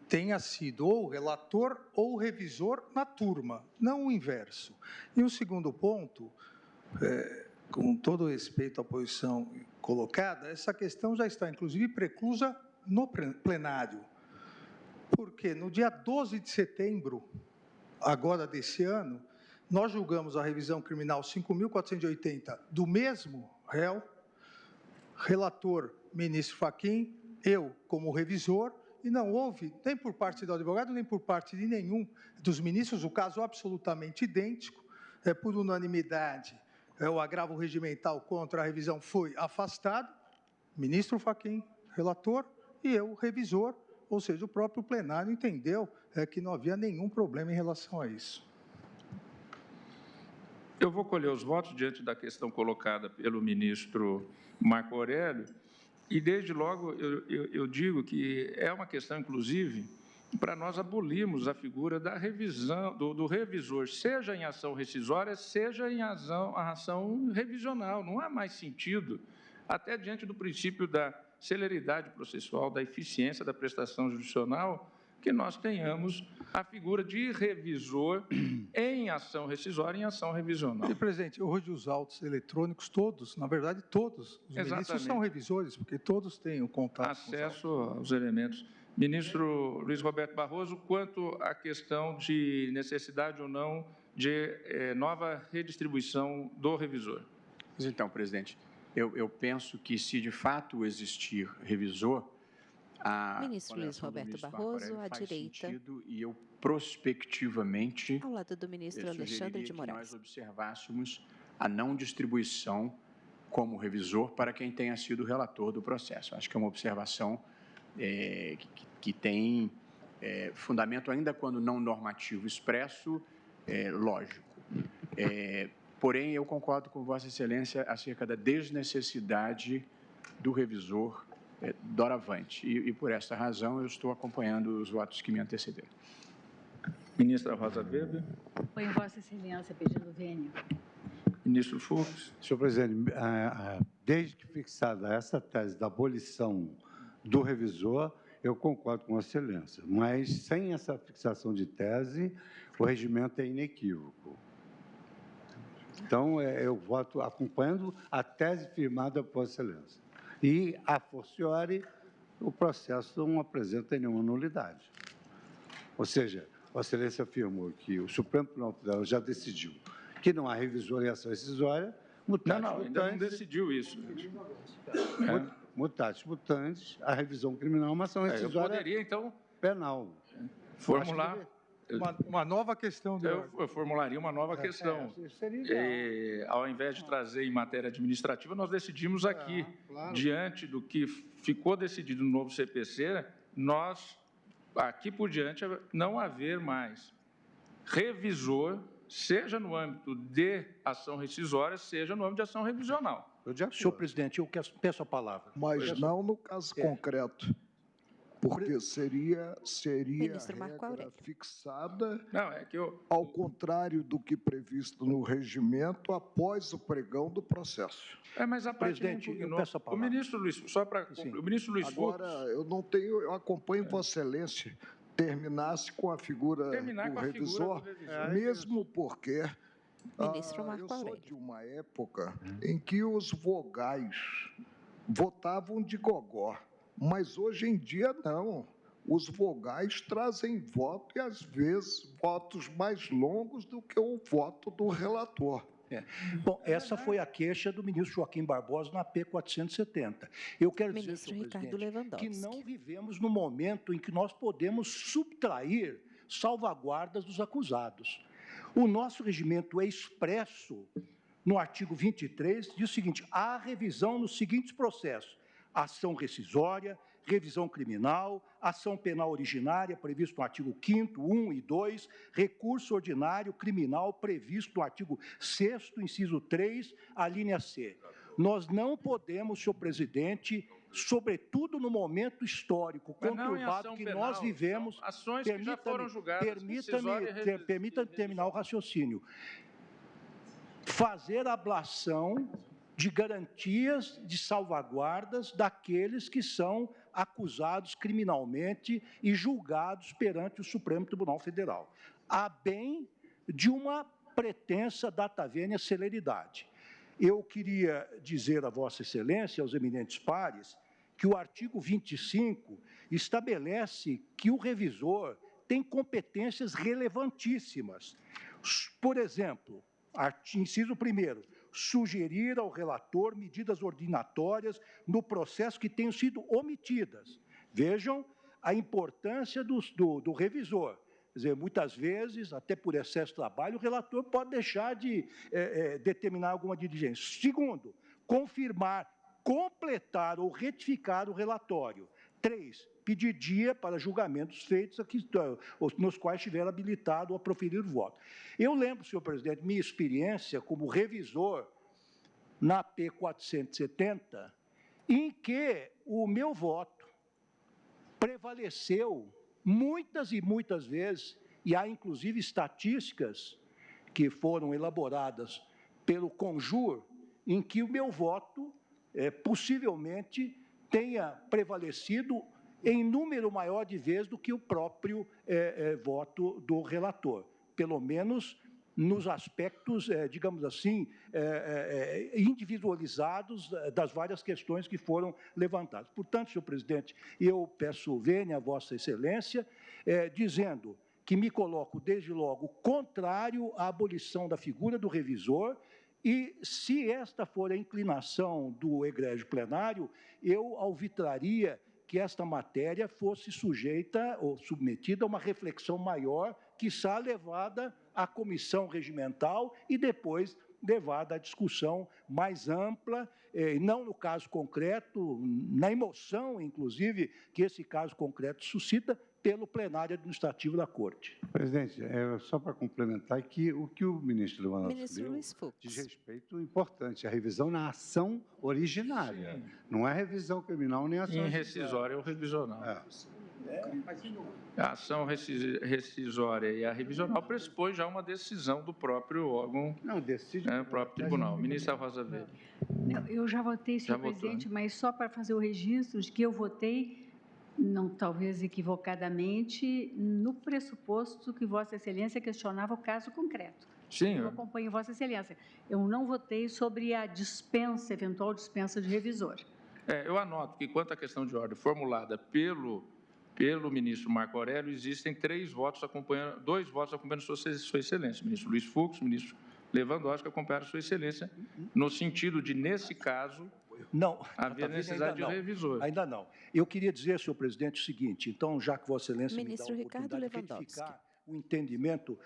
tenha sido ou relator ou revisor na turma, não o inverso. E o segundo ponto, com todo respeito à posição colocada, essa questão já está, inclusive, preclusa no plenário, porque no dia 12 de setembro, agora desse ano, nós julgamos a revisão criminal 5.480 do mesmo réu, relator ministro Fachin, eu como revisor, e não houve, nem por parte do advogado, nem por parte de nenhum dos ministros, o caso absolutamente idêntico, por unanimidade, o agravo regimental contra a revisão foi afastado, ministro Fachin, relator, e eu, revisor, ou seja, o próprio plenário entendeu que não havia nenhum problema em relação a isso. Eu vou colher os votos diante da questão colocada pelo ministro Marco Aurélio, e, desde logo, eu digo que é uma questão, inclusive, para nós abolirmos a figura da revisão, do revisor, seja em ação rescisória, seja em ação revisional. Não há mais sentido, até diante do princípio da celeridade processual, da eficiência da prestação judicional, que nós tenhamos a figura de revisor em ação rescisória e em ação revisional. E, presidente, hoje os autos eletrônicos, todos, na verdade, todos os ministros são revisores, porque todos têm o contato. Acesso aos elementos. Ministro Luiz Roberto Barroso, quanto à questão de necessidade ou não de nova redistribuição do revisor. Então, presidente, eu penso que se de fato existir revisor, Ministro Luiz Roberto Barroso, à direita, e eu prospectivamente ao lado do ministro Alexandre de Moraes. Que nós observássemos a não distribuição como revisor para quem tenha sido relator do processo. Acho que é uma observação que tem fundamento, ainda quando não normativo expresso, lógico. Porém, eu concordo com Vossa Excelência acerca da desnecessidade do revisor doravante. E por essa razão, eu estou acompanhando os votos que me antecederam. Ministra Rosa Weber. Foi em Vossa Excelência, pedindo vênia. Ministro Fux. Senhor presidente, desde que fixada essa tese da abolição do revisor, eu concordo com Vossa Excelência, mas sem essa fixação de tese, o regimento é inequívoco. Então, eu voto acompanhando a tese firmada por Vossa Excelência. E, a fortiori, o processo não apresenta nenhuma nulidade. Ou seja, Vossa Excelência afirmou que o Supremo Tribunal Federal já decidiu que não há revisor em ação rescisória, mutatis mutandis... ainda não decidiu isso. Mutatis mutandis, a revisão criminal é uma ação rescisória eu poderia, então, penal. Formular... Uma nova questão. Eu formularia uma nova questão. Ao invés de trazer em matéria administrativa, nós decidimos aqui, diante do que ficou decidido no novo CPC, nós, aqui por diante, não haver mais revisor, seja no âmbito de ação rescisória, seja no âmbito de ação revisional. Senhor presidente, eu peço a palavra. Mas não no caso concreto. Porque seria a regra fixada, ao contrário do que previsto no regimento, após o pregão do processo. Mas a presidente, eu peço a palavra. O ministro Luiz, só para o ministro Luiz Fux. Agora, eu acompanho Vossa Excelência, terminasse com a figura do revisor, mesmo porque eu sou de uma época em que os vogais votavam de gogó. Mas hoje em dia não. Os vogais trazem voto e, às vezes, votos mais longos do que o voto do relator. Bom, essa foi a queixa do ministro Joaquim Barbosa na P 470. Eu quero dizer, senhor presidente, que não vivemos no momento em que nós podemos subtrair salvaguardas dos acusados. O nosso regimento é expresso no artigo 23, diz o seguinte: há revisão nos seguintes processos: ação rescisória, revisão criminal, ação penal originária, previsto no artigo 5º, 1 e 2, recurso ordinário criminal, previsto no artigo 6º, inciso 3, a linha C. Nós não podemos, senhor presidente, sobretudo no momento histórico conturbado que nós vivemos, permita-me terminar o raciocínio, fazer ablação de garantias, de salvaguardas daqueles que são acusados criminalmente e julgados perante o Supremo Tribunal Federal, a bem de uma pretensa data vênia celeridade. Eu queria dizer a Vossa Excelência, aos eminentes pares, que o artigo 25 estabelece que o revisor tem competências relevantíssimas. Por exemplo, inciso 1º, sugerir ao relator medidas ordinatórias no processo que tenham sido omitidas. Vejam a importância do revisor. Quer dizer, muitas vezes, até por excesso de trabalho, o relator pode deixar de determinar alguma diligência. Segundo, confirmar, completar ou retificar o relatório. 3, pedir dia para julgamentos feitos aqui, nos quais estiver habilitado a proferir o voto. Eu lembro, senhor presidente, minha experiência como revisor na P 470, em que o meu voto prevaleceu muitas e muitas vezes, e há inclusive estatísticas que foram elaboradas pelo Conjur, em que o meu voto possivelmente tenha prevalecido em número maior de vezes do que o próprio voto do relator, pelo menos nos aspectos, digamos assim, individualizados das várias questões que foram levantadas. Portanto, senhor presidente, eu peço vênia a Vossa Excelência, dizendo que me coloco, desde logo, contrário à abolição da figura do revisor, e, se esta for a inclinação do egrégio plenário, eu alvitraria que esta matéria fosse sujeita ou submetida a uma reflexão maior, quiçá levada à comissão regimental e depois levada à discussão mais ampla, não no caso concreto, na emoção, inclusive, que esse caso concreto suscita, pelo plenário administrativo da Corte. Presidente, só para complementar, que o que o ministro Leonardo Luiz Fux diz respeito importante, a revisão na ação originária. Sim. Não é revisão criminal nem ação rescisória ou revisional. A ação rescisória e a revisional pressupõe já uma decisão do próprio órgão, o próprio tribunal. Ministra Rosa Weber. Eu já votei, senhor presidente, mas só para fazer o registro de que eu votei, não, talvez equivocadamente, no pressuposto que Vossa Excelência questionava o caso concreto. Sim. Eu acompanho Vossa Excelência. Eu não votei sobre a dispensa, eventual dispensa de revisor. Eu anoto que, quanto à questão de ordem formulada pelo ministro Marco Aurélio, existem 2 votos acompanhando Sua Excelência. O ministro Luiz Fux, o ministro Lewandowski acompanharam Sua Excelência, no sentido de, nesse caso, não, havia necessidade de revisor. Ainda não. Eu queria dizer, senhor presidente, o seguinte, então, já que Vossa Excelência ministro me dá a oportunidade Ricardo de retificar o entendimento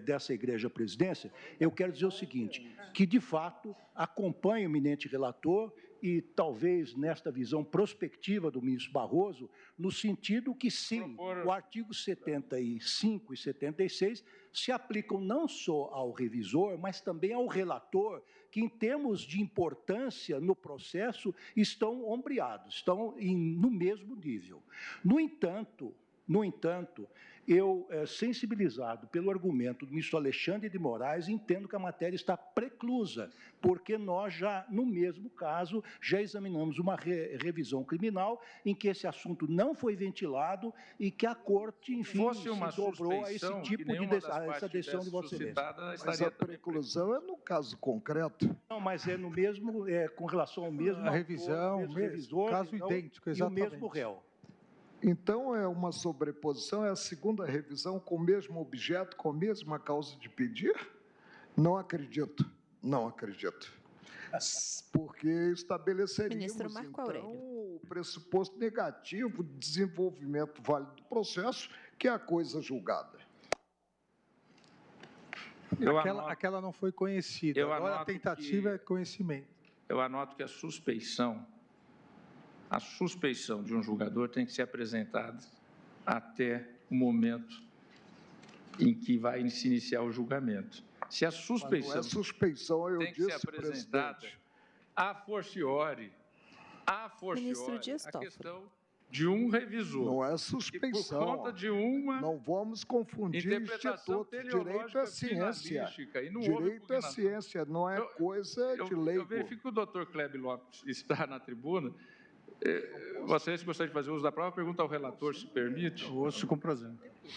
dessa Igreja Presidência, eu quero dizer o seguinte, que, de fato, acompanho o eminente relator e, talvez, nesta visão prospectiva do ministro Barroso, no sentido que, sim, o artigo 75 e 76 se aplicam não só ao revisor, mas também ao relator, que, em termos de importância no processo, estão ombreados, estão no mesmo nível. No entanto, eu, sensibilizado pelo argumento do ministro Alexandre de Moraes, entendo que a matéria está preclusa, porque nós já, no mesmo caso, já examinamos uma revisão criminal em que esse assunto não foi ventilado e que a Corte, enfim, se dobrou a esse tipo essa decisão de Vossa Excelência. Mas a preclusão é no caso concreto? Não, mas é no mesmo, com relação ao mesmo a revisão, mesmo revisor, caso idêntico, exatamente. E o mesmo réu. Então, é uma sobreposição, é a segunda revisão com o mesmo objeto, com a mesma causa de pedir? Não acredito, não acredito. Porque estabeleceríamos, então, o pressuposto negativo de desenvolvimento válido do processo, que é a coisa julgada. Aquela não foi conhecida, agora a tentativa é conhecimento. Eu anoto que a suspeição de um julgador tem que ser apresentada até o momento em que vai se iniciar o julgamento. Se a suspeição, não é suspeição, eu tem que ser apresentada a fortiori a questão de um revisor. Não é suspeição. Por conta de uma não vamos confundir instituto. Direito é ciência. Direito é ciência, não é coisa de leigo. Eu verifico que o doutor Kleber Lopes está na tribuna. Vocês gostariam de fazer uso da própria pergunta ao relator, se permite? Ouço com prazer.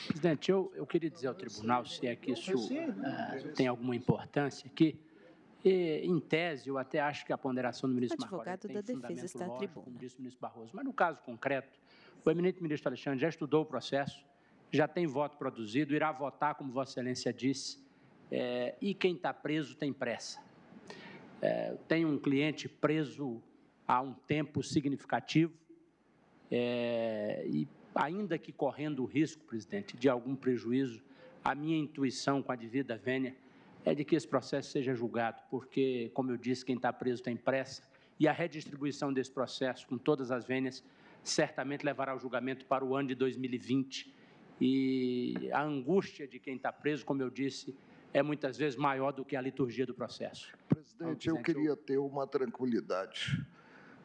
Presidente, eu queria dizer ao tribunal, se é que isso tem alguma importância, que, em tese, eu até acho que a ponderação do ministro Marco Aurélio tem fundamento lógico, como disse o ministro Barroso, mas no caso concreto, o eminente ministro Alexandre já estudou o processo, já tem voto produzido, irá votar, como Vossa Excelência disse, e quem está preso tem pressa. Tem um cliente preso há um tempo significativo, e ainda que correndo o risco, presidente, de algum prejuízo, a minha intuição com a devida vênia é de que esse processo seja julgado, porque, como eu disse, quem está preso tem pressa, e a redistribuição desse processo, com todas as vênias, certamente levará ao julgamento para o ano de 2020, e a angústia de quem está preso, como eu disse, é muitas vezes maior do que a liturgia do processo. Presidente, eu queria ter uma tranquilidade.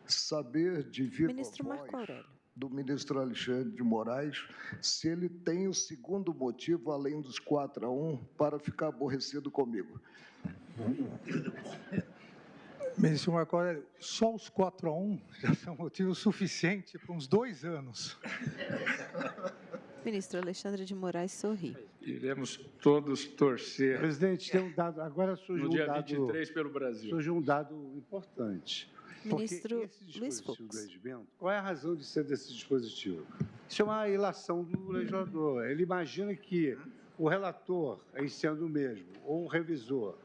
Saber de viva voz do ministro Alexandre de Moraes se ele tem o segundo motivo, além dos 4-1, para ficar aborrecido comigo. Ministro Marco Aurélio, só os 4-1 já são motivo suficiente para uns 2 anos. Ministro Alexandre de Moraes sorri. Iremos todos torcer. Presidente, tem um dado, agora surgiu no dia 23 pelo Brasil. Surgiu um dado importante. Ministro Luiz Fux. Qual é a razão de ser desse dispositivo? Isso é uma ilação do legislador. Ele imagina que o relator, em sendo o mesmo, ou o revisor,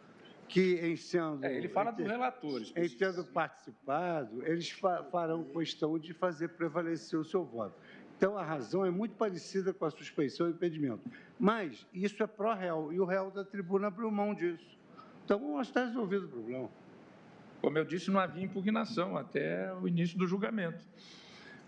que, em sendo... ele fala do relator. Em tendo participado, eles farão questão de fazer prevalecer o seu voto. Então, a razão é muito parecida com a suspeição e impedimento. Mas isso é pró-réu, e o réu da tribuna abriu mão disso. Então, está resolvido o problema. Como eu disse, não havia impugnação até o início do julgamento.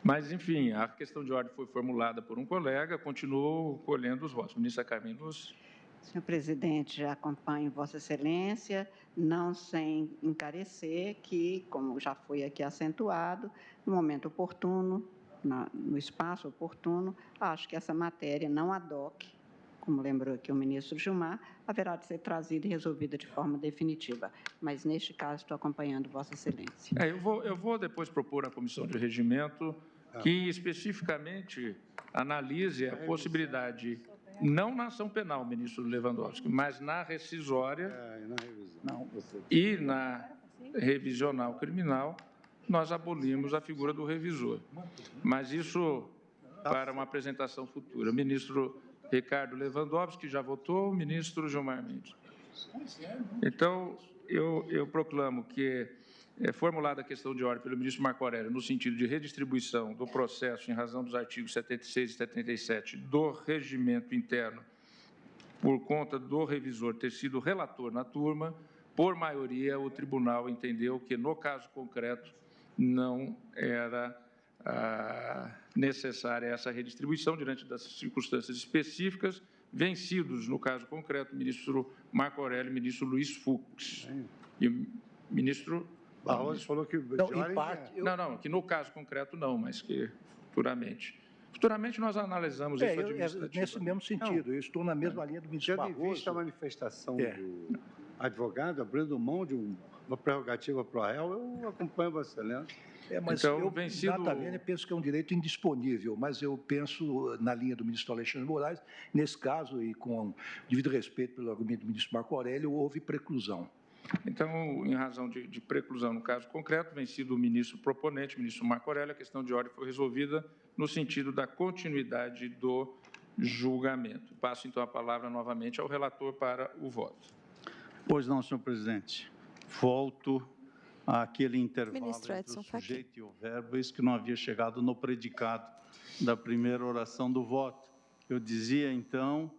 Mas, enfim, a questão de ordem foi formulada por um colega, continuou colhendo os votos. Ministra Carmen Lúcia. Senhor presidente, já acompanho Vossa Excelência, não sem encarecer que, como já foi aqui acentuado, no momento oportuno, no espaço oportuno, acho que essa matéria não ad hoc, como lembrou aqui o ministro Gilmar, haverá de ser trazida e resolvida de forma definitiva. Mas, neste caso, estou acompanhando Vossa Excelência. Eu vou depois propor à Comissão de Regimento que, especificamente, analise a possibilidade, não na ação penal, ministro Lewandowski, mas na rescisória e na revisional criminal, nós abolimos a figura do revisor. Mas isso para uma apresentação futura. O ministro Ricardo Lewandowski já votou, o ministro Gilmar Mendes. Então, eu proclamo que é formulada a questão de ordem pelo ministro Marco Aurélio no sentido de redistribuição do processo em razão dos artigos 76 e 77 do regimento interno por conta do revisor ter sido relator na turma. Por maioria, o tribunal entendeu que, no caso concreto, não era necessária essa redistribuição diante das circunstâncias específicas, vencidos, no caso concreto, o ministro Marco Aurélio e o ministro Luiz Fux. E o ministro... Barroso falou que... Não, em parte... Não, que no caso concreto não, mas que futuramente. Futuramente nós analisamos isso administrativamente. Nesse mesmo sentido, eu estou na mesma linha do ministro Barroso. Já vista a manifestação do advogado abrindo mão de uma prerrogativa pró-réu, eu acompanho Vossa Excelência. Mas então, eu exatamente penso que é um direito indisponível, mas eu penso na linha do ministro Alexandre Moraes, nesse caso, e com devido respeito pelo argumento do ministro Marco Aurélio, houve preclusão. Então, em razão de preclusão no caso concreto, vencido o ministro proponente, o ministro Marco Aurélio, a questão de ordem foi resolvida no sentido da continuidade do julgamento. Passo, então, a palavra novamente ao relator para o voto. Pois não, senhor presidente. Volto àquele intervalo entre o sujeito e o verbo, isso que não havia chegado no predicado da primeira oração do voto. Eu dizia, então,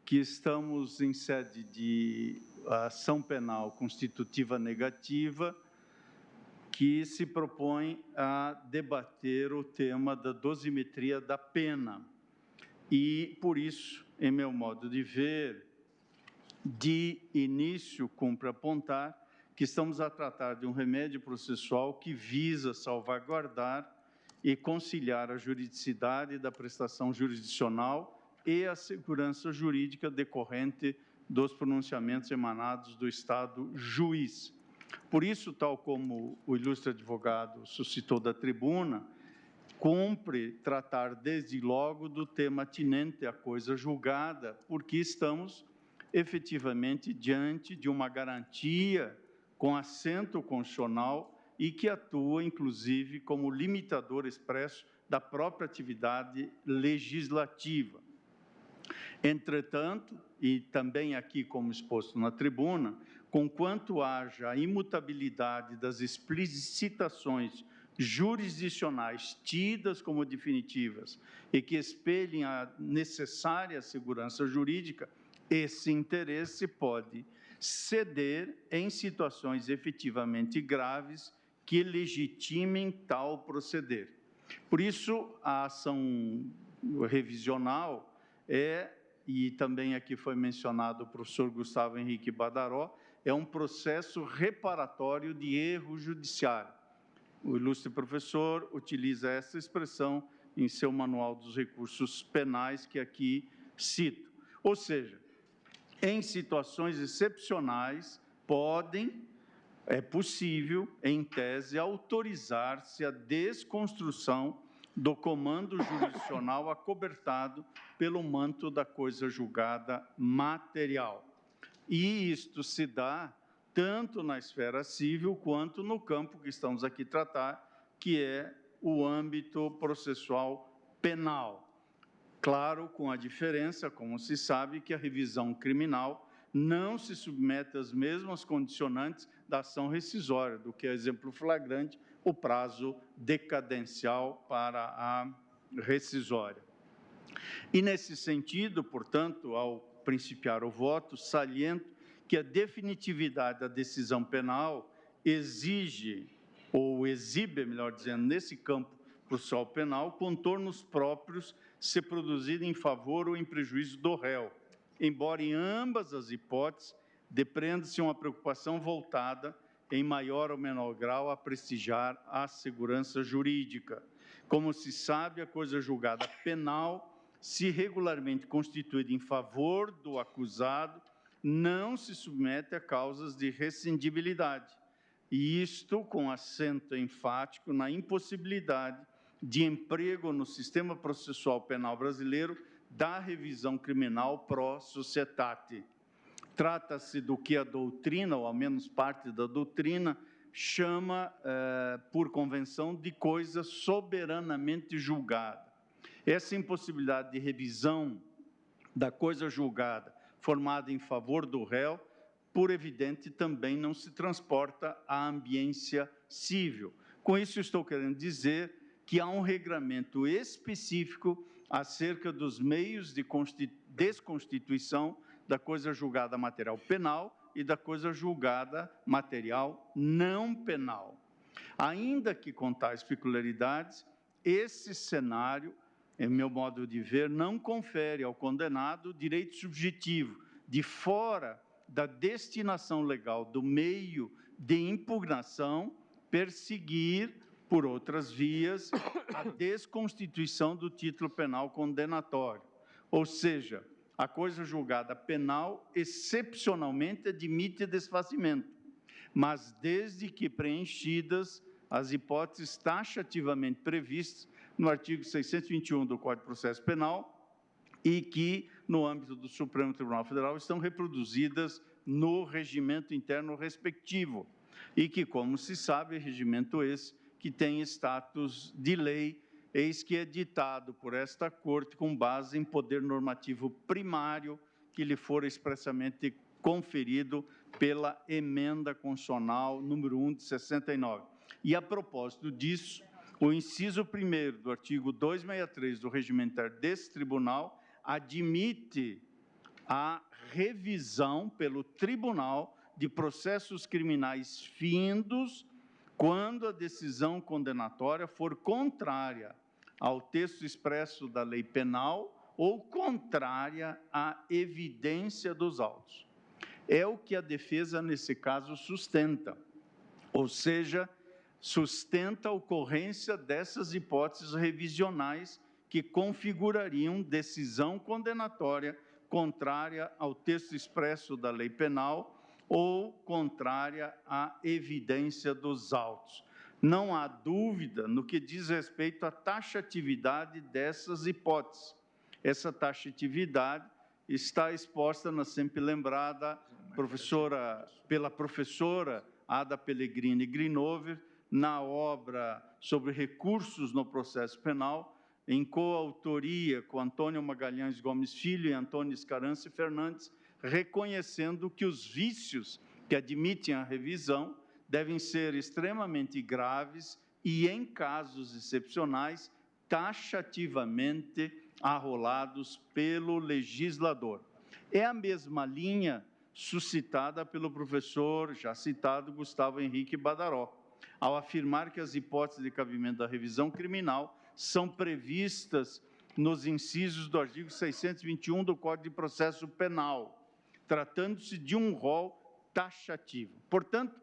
que estamos em sede de ação penal constitutiva negativa, que se propõe a debater o tema da dosimetria da pena. E, por isso, em meu modo de ver, de início, cumpre apontar que estamos a tratar de um remédio processual que visa salvaguardar e conciliar a juridicidade da prestação jurisdicional e a segurança jurídica decorrente dos pronunciamentos emanados do Estado juiz. Por isso, tal como o ilustre advogado suscitou da tribuna, cumpre tratar desde logo do tema atinente à coisa julgada, porque estamos efetivamente diante de uma garantia com assento constitucional e que atua, inclusive, como limitador expresso da própria atividade legislativa. Entretanto, e também aqui como exposto na tribuna, conquanto haja a imutabilidade das explicitações jurisdicionais tidas como definitivas e que espelhem a necessária segurança jurídica, esse interesse pode ceder em situações efetivamente graves que legitimem tal proceder. Por isso, a ação revisional e também aqui foi mencionado o professor Gustavo Henrique Badaró, é um processo reparatório de erro judiciário. O ilustre professor utiliza essa expressão em seu Manual dos Recursos Penais, que aqui cito. Ou seja, em situações excepcionais, é possível, em tese, autorizar-se a desconstrução do comando jurisdicional acobertado pelo manto da coisa julgada material. E isto se dá tanto na esfera civil quanto no campo que estamos aqui a tratar, que é o âmbito processual penal. Claro, com a diferença, como se sabe, que a revisão criminal não se submete às mesmas condicionantes da ação rescisória, do que, exemplo flagrante, o prazo decadencial para a rescisória. E, nesse sentido, portanto, ao principiar o voto, saliento que a definitividade da decisão penal exige, ou exibe, melhor dizendo, nesse campo processual penal, contornos próprios se produzirem em favor ou em prejuízo do réu, embora em ambas as hipóteses depreenda-se uma preocupação voltada, em maior ou menor grau, a prestigiar a segurança jurídica. Como se sabe, a coisa julgada penal, se regularmente constituída em favor do acusado, não se submete a causas de rescindibilidade, e isto com acento enfático na impossibilidade de emprego no sistema processual penal brasileiro da revisão criminal pro societate. Trata-se do que a doutrina, ou ao menos parte da doutrina, chama, por convenção, de coisa soberanamente julgada. Essa impossibilidade de revisão da coisa julgada formada em favor do réu, por evidente, também não se transporta à ambiência cível. Com isso, estou querendo dizer que há um regramento específico acerca dos meios de desconstituição da coisa julgada material penal e da coisa julgada material não penal. Ainda que com tais peculiaridades, esse cenário, em meu modo de ver, não confere ao condenado direito subjetivo de fora da destinação legal do meio de impugnação perseguir, por outras vias, a desconstituição do título penal condenatório. Ou seja, a coisa julgada penal excepcionalmente admite desfazimento, mas desde que preenchidas as hipóteses taxativamente previstas no artigo 621 do Código de Processo Penal e que, no âmbito do Supremo Tribunal Federal, estão reproduzidas no regimento interno respectivo e que, como se sabe, é regimento esse que tem status de lei, eis que é ditado por esta Corte com base em poder normativo primário que lhe for expressamente conferido pela emenda constitucional número 1 de 69. E, a propósito disso, o inciso 1º do artigo 263 do regimento interno desse tribunal admite a revisão pelo tribunal de processos criminais findos quando a decisão condenatória for contrária ao texto expresso da lei penal ou contrária à evidência dos autos. É o que a defesa, nesse caso, sustenta, ou seja, sustenta a ocorrência dessas hipóteses revisionais que configurariam decisão condenatória contrária ao texto expresso da lei penal ou contrária à evidência dos autos. Não há dúvida no que diz respeito à taxatividade dessas hipóteses. Essa taxatividade está exposta na sempre lembrada pela professora Ada Pellegrini Grinover, na obra sobre recursos no processo penal, em coautoria com Antônio Magalhães Gomes Filho e Antônio Escarance Fernandes, reconhecendo que os vícios que admitem a revisão devem ser extremamente graves e, em casos excepcionais, taxativamente arrolados pelo legislador. É a mesma linha suscitada pelo professor, já citado, Gustavo Henrique Badaró, ao afirmar que as hipóteses de cabimento da revisão criminal são previstas nos incisos do artigo 621 do Código de Processo Penal, tratando-se de um rol taxativo. Portanto,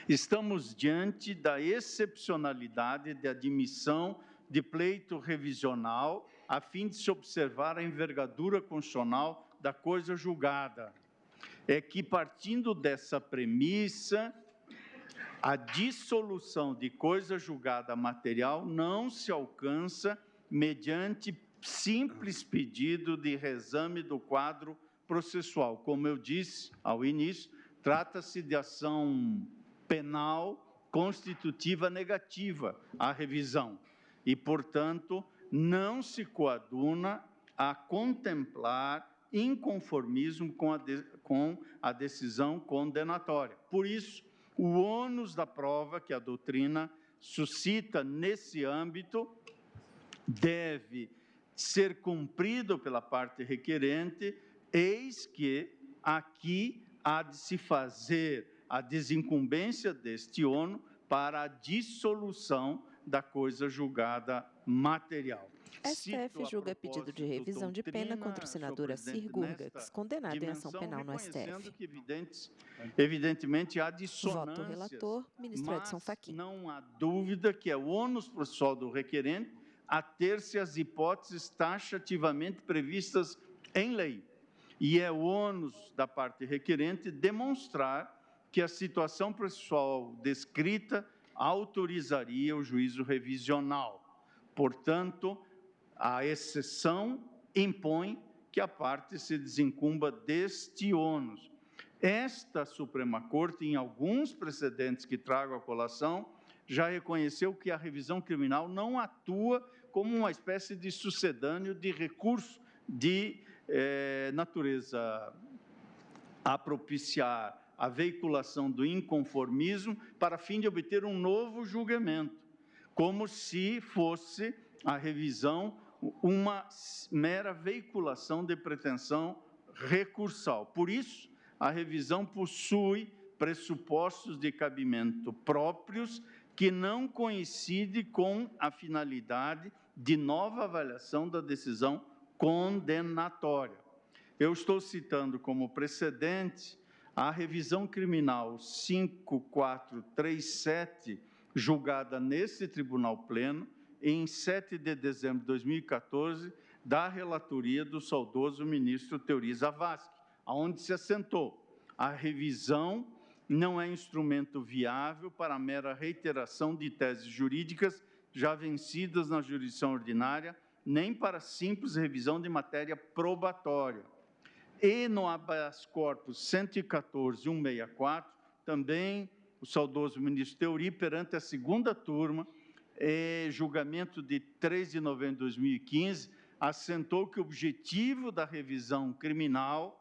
estamos diante da excepcionalidade de admissão de pleito revisional, a fim de se observar a envergadura constitucional da coisa julgada. É que, partindo dessa premissa, a dissolução de coisa julgada material não se alcança mediante simples pedido de reexame do quadro processual. Como eu disse ao início, trata-se de ação penal constitutiva negativa à revisão e, portanto, não se coaduna a contemplar inconformismo com a decisão condenatória. Por isso, o ônus da prova que a doutrina suscita nesse âmbito deve ser cumprido pela parte requerente, eis que aqui há de se fazer a desincumbência deste ônus para a dissolução da coisa julgada material. STF julga pedido de revisão de pena contra o senador Assir Gurgax, condenado em ação penal no STF. Que evidentemente há dissonâncias. Voto relator, ministro Edson Fachin. Não há dúvida que é o ônus processual do requerente ater-se às hipóteses taxativamente previstas em lei. E é o ônus da parte requerente demonstrar que a situação processual descrita autorizaria o juízo revisional. Portanto, a exceção impõe que a parte se desincumba deste ônus. Esta Suprema Corte, em alguns precedentes que trago à colação, já reconheceu que a revisão criminal não atua como uma espécie de sucedâneo de recurso de natureza a propiciar a veiculação do inconformismo para fim de obter um novo julgamento, como se fosse a revisão uma mera veiculação de pretensão recursal. Por isso, a revisão possui pressupostos de cabimento próprios que não coincidem com a finalidade de nova avaliação da decisão condenatória. Eu estou citando como precedente a revisão criminal 5437, julgada nesse Tribunal Pleno, em 7 de dezembro de 2014, da relatoria do saudoso ministro Teori Zavascki, onde se assentou: a revisão não é instrumento viável para a mera reiteração de teses jurídicas já vencidas na jurisdição ordinária, nem para simples revisão de matéria probatória. E no habeas corpus 114.164, também o saudoso ministro Teori, perante a segunda turma, julgamento de 3 de novembro de 2015, assentou que o objetivo da revisão criminal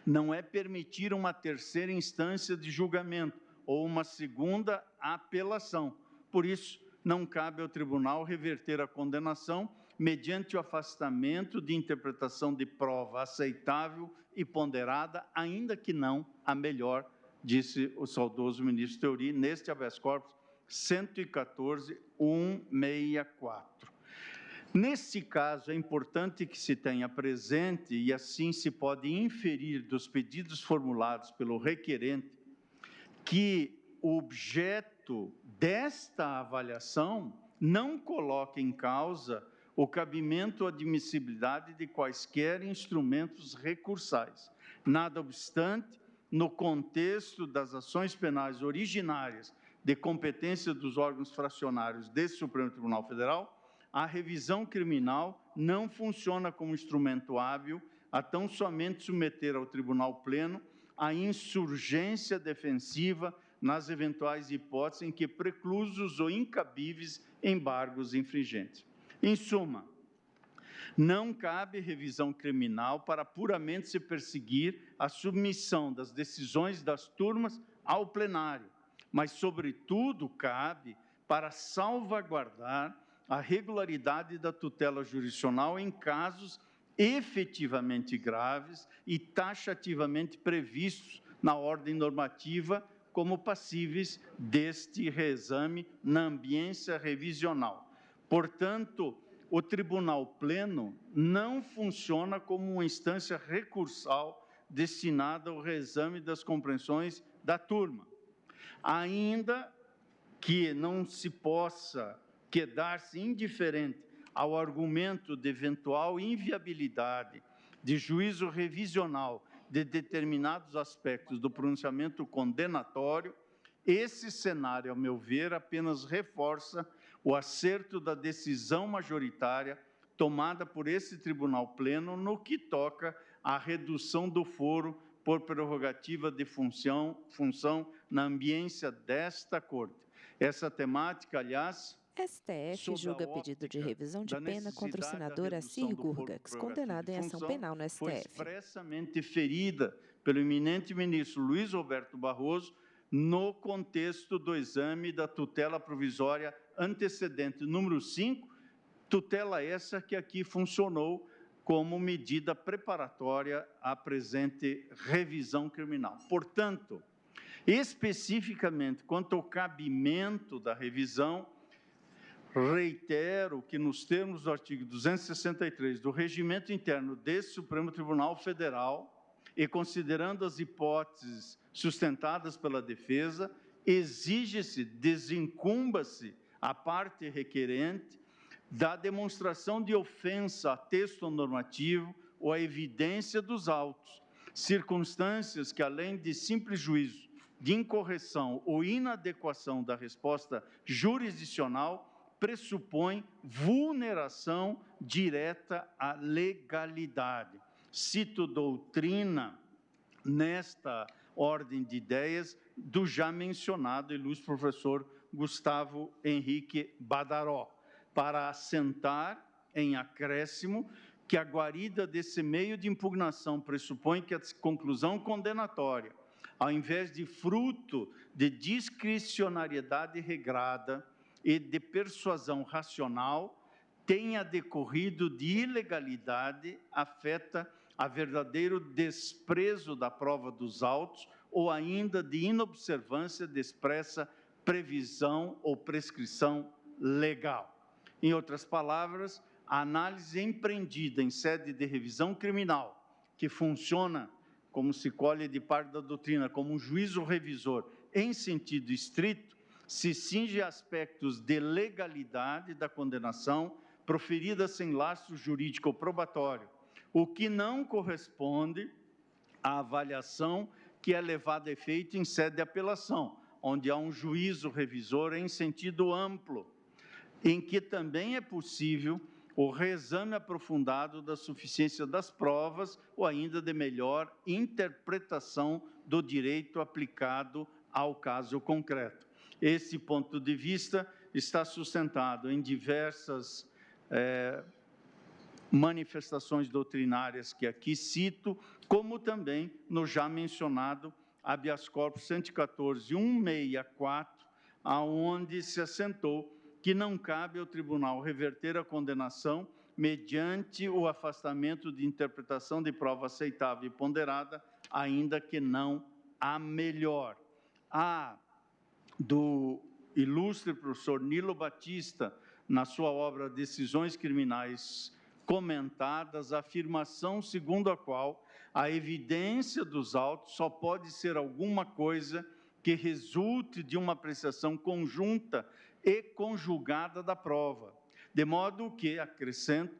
não é permitir uma terceira instância de julgamento ou uma segunda apelação. Por isso, não cabe ao tribunal reverter a condenação mediante o afastamento de interpretação de prova aceitável e ponderada, ainda que não a melhor, disse o saudoso ministro Teori, neste habeas corpus 114.164. Nesse caso, é importante que se tenha presente, e assim se pode inferir dos pedidos formulados pelo requerente, que o objeto desta avaliação não coloca em causa o cabimento ou admissibilidade de quaisquer instrumentos recursais. Nada obstante, no contexto das ações penais originárias de competência dos órgãos fracionários desse Supremo Tribunal Federal, a revisão criminal não funciona como instrumento hábil a tão somente submeter ao Tribunal Pleno a insurgência defensiva nas eventuais hipóteses em que preclusos ou incabíveis embargos infringentes. Em suma, não cabe revisão criminal para puramente se perseguir a submissão das decisões das turmas ao plenário, mas, sobretudo, cabe para salvaguardar a regularidade da tutela jurisdicional em casos efetivamente graves e taxativamente previstos na ordem normativa como passíveis deste reexame na ambiência revisional. Portanto, o Tribunal Pleno não funciona como uma instância recursal destinada ao reexame das compreensões da turma. Ainda que não se possa quedar-se indiferente ao argumento de eventual inviabilidade de juízo revisional de determinados aspectos do pronunciamento condenatório, esse cenário, ao meu ver, apenas reforça o acerto da decisão majoritária tomada por esse Tribunal Pleno no que toca à redução do foro por prerrogativa de função na ambiência desta Corte. Essa temática, aliás, STF julga pedido de revisão de pena contra o senador Assir Gurgax, condenado em ação penal no foi STF. expressamente ferida pelo eminente ministro Luiz Roberto Barroso no contexto do exame da tutela provisória antecedente número 5, tutela essa que aqui funcionou como medida preparatória à presente revisão criminal. Portanto, especificamente quanto ao cabimento da revisão, reitero que, nos termos do artigo 263 do Regimento Interno desse Supremo Tribunal Federal, e considerando as hipóteses sustentadas pela defesa, exige-se, desincumba-se a parte requerente da demonstração de ofensa a texto normativo ou a evidência dos autos, circunstâncias que, além de simples juízo de incorreção ou inadequação da resposta jurisdicional, pressupõe vulneração direta à legalidade. Cito doutrina nesta ordem de ideias do já mencionado ilustre professor Gustavo Henrique Badaró, para assentar em acréscimo que a guarida desse meio de impugnação pressupõe que a conclusão condenatória, ao invés de fruto de discricionariedade regrada e de persuasão racional, tenha decorrido de ilegalidade, afeta a verdadeiro desprezo da prova dos autos ou ainda de inobservância de expressa previsão ou prescrição legal. Em outras palavras, a análise empreendida em sede de revisão criminal, que funciona, como se colhe de parte da doutrina, como um juízo revisor em sentido estrito, se cinge a aspectos de legalidade da condenação proferida sem lastro jurídico ou probatório, o que não corresponde à avaliação que é levada a efeito em sede de apelação, onde há um juízo revisor em sentido amplo, em que também é possível o reexame aprofundado da suficiência das provas ou ainda de melhor interpretação do direito aplicado ao caso concreto. Esse ponto de vista está sustentado em diversas manifestações doutrinárias que aqui cito, como também no já mencionado habeas corpus 114.164, aonde se assentou que não cabe ao tribunal reverter a condenação mediante o afastamento de interpretação de prova aceitável e ponderada, ainda que não a melhor. A do ilustre professor Nilo Batista, na sua obra Decisões Criminais Comentadas, a afirmação segundo a qual a evidência dos autos só pode ser alguma coisa que resulte de uma apreciação conjunta e conjugada da prova, de modo que, acrescento,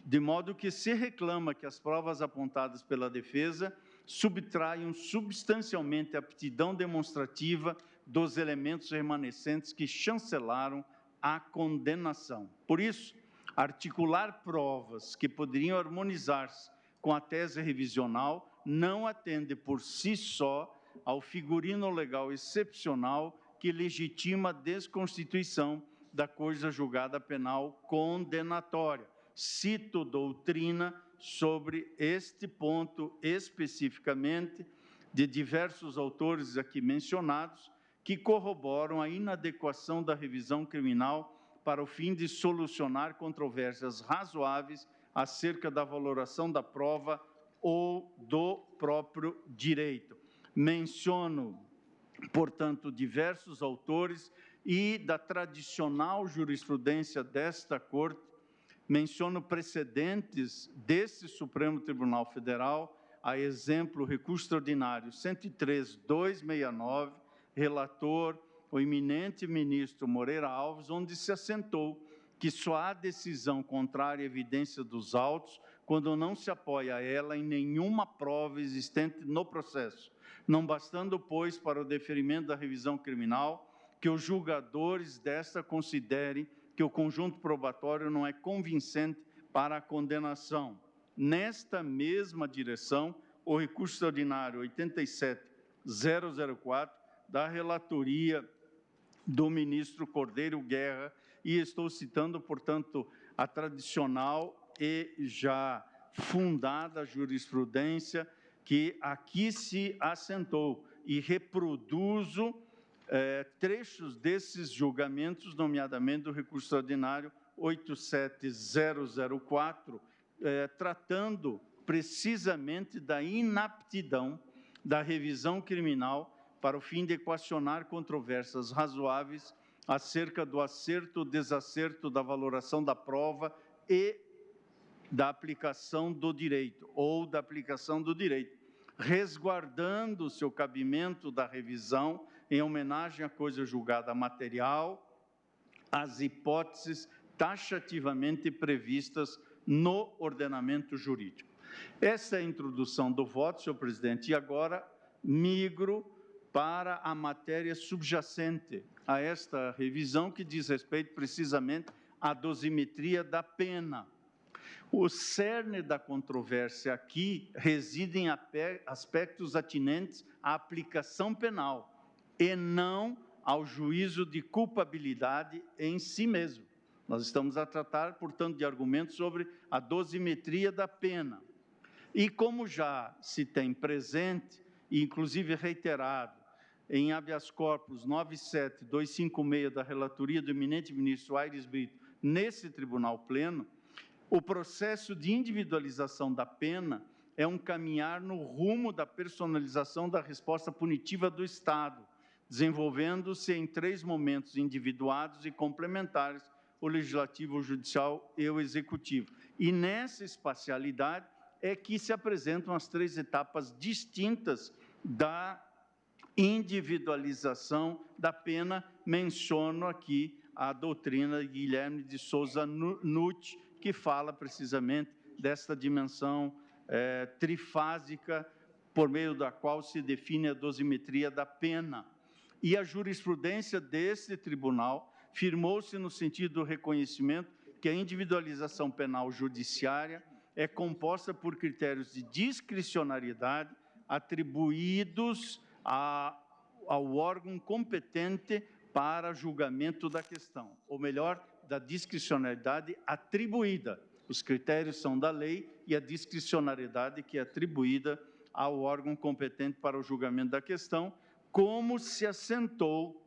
de modo que se reclama que as provas apontadas pela defesa subtraiam substancialmente a aptidão demonstrativa dos elementos remanescentes que chancelaram a condenação. Por isso, articular provas que poderiam harmonizar-se com a tese revisional não atende por si só ao figurino legal excepcional que legitima a desconstituição da coisa julgada penal condenatória. Cito doutrina sobre este ponto especificamente de diversos autores aqui mencionados que corroboram a inadequação da revisão criminal para o fim de solucionar controvérsias razoáveis acerca da valoração da prova ou do próprio direito. Menciono, portanto, diversos autores e da tradicional jurisprudência desta Corte, menciono precedentes desse Supremo Tribunal Federal, a exemplo, recurso extraordinário 103.269, relator, o eminente ministro Moreira Alves, onde se assentou que só há decisão contrária à evidência dos autos quando não se apoia a ela em nenhuma prova existente no processo, não bastando, pois, para o deferimento da revisão criminal, que os julgadores desta considerem que o conjunto probatório não é convincente para a condenação. Nesta mesma direção, o recurso extraordinário 87.004, da relatoria do ministro Cordeiro Guerra e estou citando, portanto, a tradicional e já fundada jurisprudência que aqui se assentou, e reproduzo trechos desses julgamentos, nomeadamente do recurso extraordinário 87004, tratando precisamente da inaptidão da revisão criminal para o fim de equacionar controvérsias razoáveis acerca do acerto ou desacerto da valoração da prova e da aplicação do direito, ou da aplicação do direito, resguardando o seu cabimento da revisão em homenagem à coisa julgada material, às hipóteses taxativamente previstas no ordenamento jurídico. Essa é a introdução do voto, senhor presidente, e agora migro para a matéria subjacente a esta revisão, que diz respeito precisamente à dosimetria da pena. O cerne da controvérsia aqui reside em aspectos atinentes à aplicação penal e não ao juízo de culpabilidade em si mesmo. Nós estamos a tratar, portanto, de argumentos sobre a dosimetria da pena. E como já se tem presente, e inclusive reiterado, em habeas corpus 97256 da relatoria do eminente ministro Aires Brito, nesse tribunal pleno, o processo de individualização da pena é um caminhar no rumo da personalização da resposta punitiva do Estado, desenvolvendo-se em 3 momentos individuados e complementares, o legislativo, o judicial e o executivo. E nessa espacialidade é que se apresentam as 3 etapas distintas da individualização da pena. Menciono aqui a doutrina de Guilherme de Souza Nutt, que fala precisamente desta dimensão trifásica, por meio da qual se define a dosimetria da pena. E a jurisprudência desse tribunal firmou-se no sentido do reconhecimento que a individualização penal judiciária é composta por critérios de discricionariedade atribuídos ao órgão competente para julgamento da questão, ou melhor, da discricionariedade atribuída. Os critérios são da lei e a discricionariedade que é atribuída ao órgão competente para o julgamento da questão, como se assentou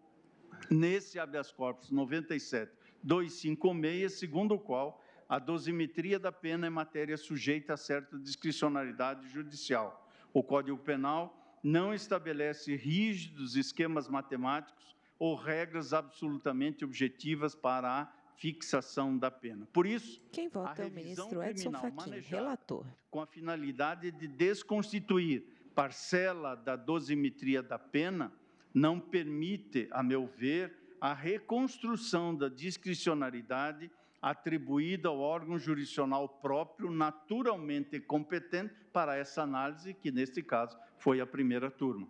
nesse habeas corpus 97.256, segundo o qual a dosimetria da pena é matéria sujeita a certa discricionariedade judicial. O Código Penal não estabelece rígidos esquemas matemáticos ou regras absolutamente objetivas para a fixação da pena. Por isso, quem vota é o ministro Edson Fachin, relator. Com a finalidade de desconstituir parcela da dosimetria da pena, não permite, a meu ver, a reconstrução da discricionariedade atribuída ao órgão jurisdicional próprio, naturalmente competente para essa análise, que neste caso foi a primeira turma.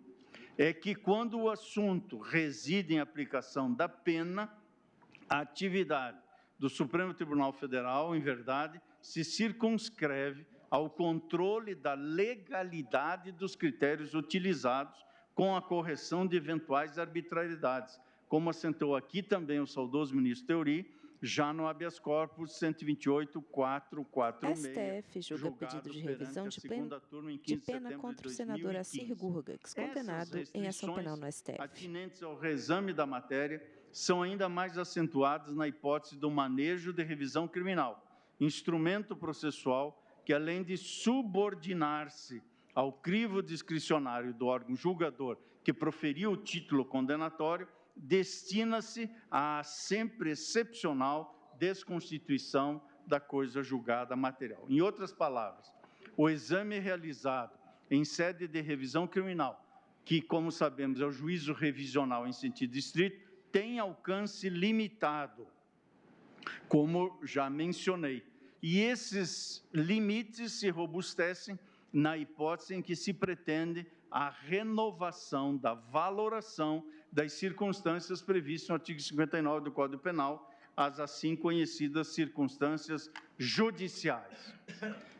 É que quando o assunto reside em aplicação da pena, a atividade do Supremo Tribunal Federal, em verdade, se circunscreve ao controle da legalidade dos critérios utilizados com a correção de eventuais arbitrariedades, como assentou aqui também o saudoso ministro Theory, já no habeas corpus 128.446. STF julga pedido de revisão de pena contra o senador Assir Gurgax, condenado em ação penal no STF. Atinentes ao reexame da matéria são ainda mais acentuadas na hipótese do manejo de revisão criminal, instrumento processual que, além de subordinar-se ao crivo discricionário do órgão julgador que proferiu o título condenatório, destina-se à sempre excepcional desconstituição da coisa julgada material. Em outras palavras, o exame realizado em sede de revisão criminal, que, como sabemos, é o juízo revisional em sentido estrito, tem alcance limitado, como já mencionei. E esses limites se robustecem na hipótese em que se pretende a renovação da valoração das circunstâncias previstas no artigo 59 do Código Penal, as assim conhecidas circunstâncias judiciais.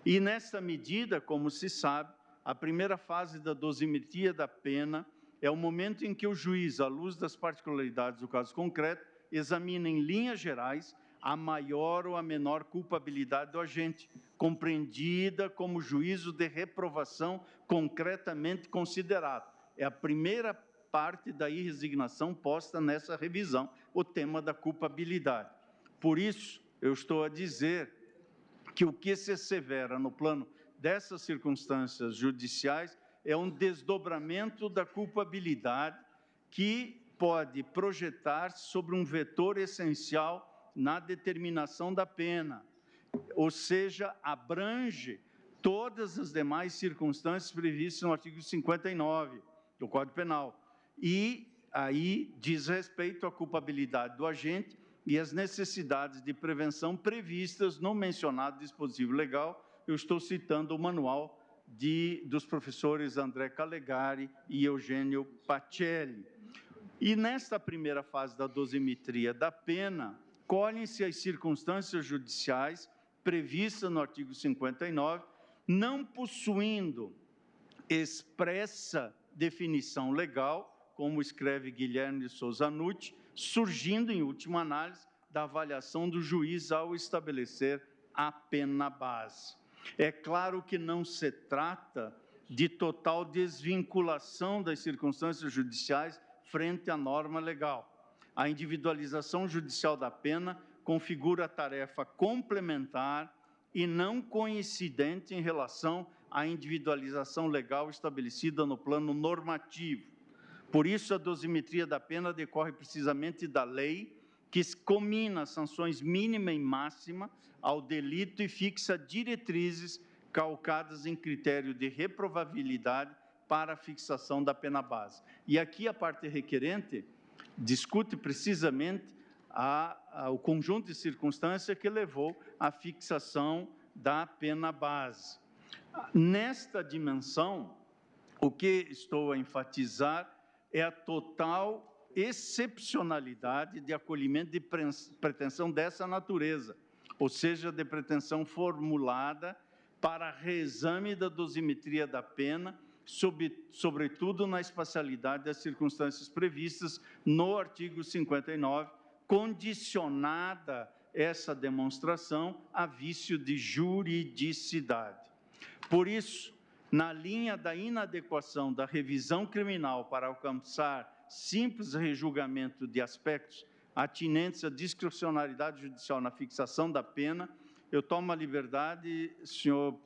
E, nessa medida, como se sabe, a primeira fase da dosimetria da pena é o momento em que o juiz, à luz das particularidades do caso concreto, examina em linhas gerais a maior ou a menor culpabilidade do agente, compreendida como juízo de reprovação concretamente considerado. É a primeira parte da irresignação posta nessa revisão, o tema da culpabilidade. Por isso, eu estou a dizer que o que se assevera no plano dessas circunstâncias judiciais é um desdobramento da culpabilidade que pode projetar-se sobre um vetor essencial na determinação da pena, ou seja, abrange todas as demais circunstâncias previstas no artigo 59 do Código Penal. E aí diz respeito à culpabilidade do agente e às necessidades de prevenção previstas no mencionado dispositivo legal. Eu estou citando o manual dos professores André Calegari e Eugênio Pacelli. E nesta primeira fase da dosimetria da pena, colhem-se as circunstâncias judiciais previstas no artigo 59, não possuindo expressa definição legal, como escreve Guilherme de Souza Nucci, surgindo, em última análise, da avaliação do juiz ao estabelecer a pena base. É claro que não se trata de total desvinculação das circunstâncias judiciais frente à norma legal. A individualização judicial da pena configura tarefa complementar e não coincidente em relação à individualização legal estabelecida no plano normativo. Por isso, a dosimetria da pena decorre precisamente da lei, que combina sanções mínima e máxima ao delito e fixa diretrizes calcadas em critério de reprovabilidade para a fixação da pena base. E aqui a parte requerente discute precisamente o conjunto de circunstâncias que levou à fixação da pena base. Nesta dimensão, o que estou a enfatizar é a total excepcionalidade de acolhimento de pretensão dessa natureza, ou seja, de pretensão formulada para reexame da dosimetria da pena, sobretudo na espacialidade das circunstâncias previstas no artigo 59, condicionada essa demonstração a vício de juridicidade. Por isso, na linha da inadequação da revisão criminal para alcançar simples rejulgamento de aspectos atinentes à discricionariedade judicial na fixação da pena, eu tomo a liberdade, senhor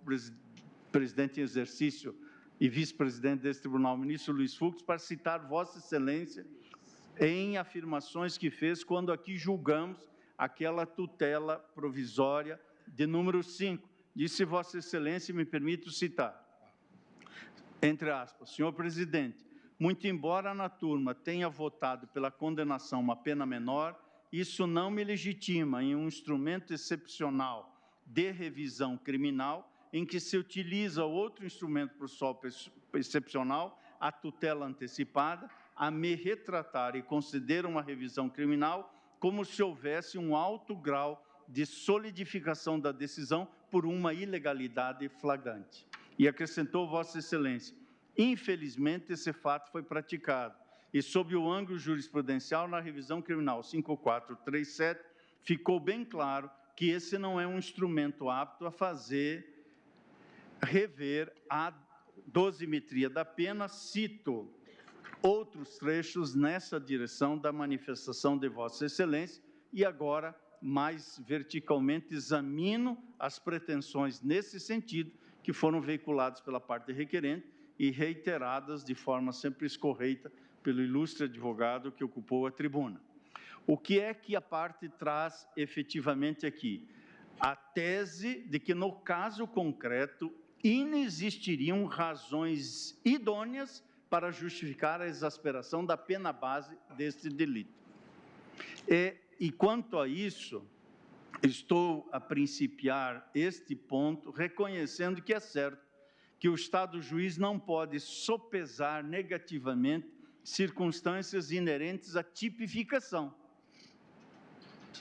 presidente em exercício e vice-presidente desse tribunal, ministro Luiz Fux, para citar Vossa Excelência em afirmações que fez quando aqui julgamos aquela tutela provisória de número 5. Disse Vossa Excelência, me permito citar, entre aspas, senhor presidente, muito embora na turma tenha votado pela condenação uma pena menor, isso não me legitima em um instrumento excepcional de revisão criminal em que se utiliza outro instrumento processual excepcional, a tutela antecipada, a me retratar e conceder uma revisão criminal como se houvesse um alto grau de solidificação da decisão por uma ilegalidade flagrante. E acrescentou Vossa Excelência, infelizmente esse fato foi praticado e sob o ângulo jurisprudencial na revisão criminal 5437 ficou bem claro que esse não é um instrumento apto a fazer rever a dosimetria da pena, cito outros trechos nessa direção da manifestação de Vossa Excelência e agora, mais verticalmente, examino as pretensões nesse sentido que foram veiculadas pela parte requerente e reiteradas de forma sempre escorreita pelo ilustre advogado que ocupou a tribuna. O que é que a parte traz efetivamente aqui? A tese de que, no caso concreto, inexistiriam razões idôneas para justificar a exasperação da pena base deste delito. E quanto a isso, estou a principiar este ponto reconhecendo que é certo que o Estado juiz não pode sopesar negativamente circunstâncias inerentes à tipificação.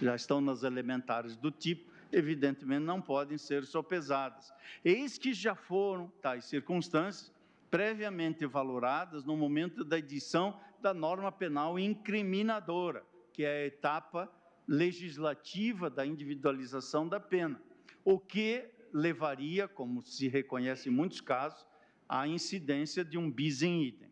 Já estão nas elementares do tipo, evidentemente não podem ser sopesadas. Eis que já foram tais circunstâncias previamente valoradas no momento da edição da norma penal incriminadora, que é a etapa legislativa da individualização da pena, o que levaria, como se reconhece em muitos casos, à incidência de um bis in idem.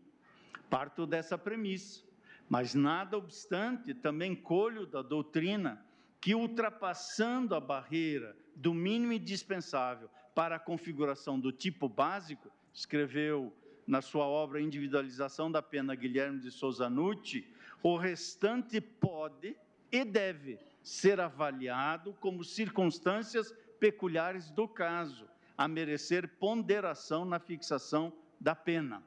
Parto dessa premissa, mas nada obstante, também colho da doutrina que, ultrapassando a barreira do mínimo indispensável para a configuração do tipo básico, escreveu na sua obra Individualização da Pena Guilherme de Souza Nucci, o restante pode e deve ser avaliado como circunstâncias peculiares do caso, a merecer ponderação na fixação da pena.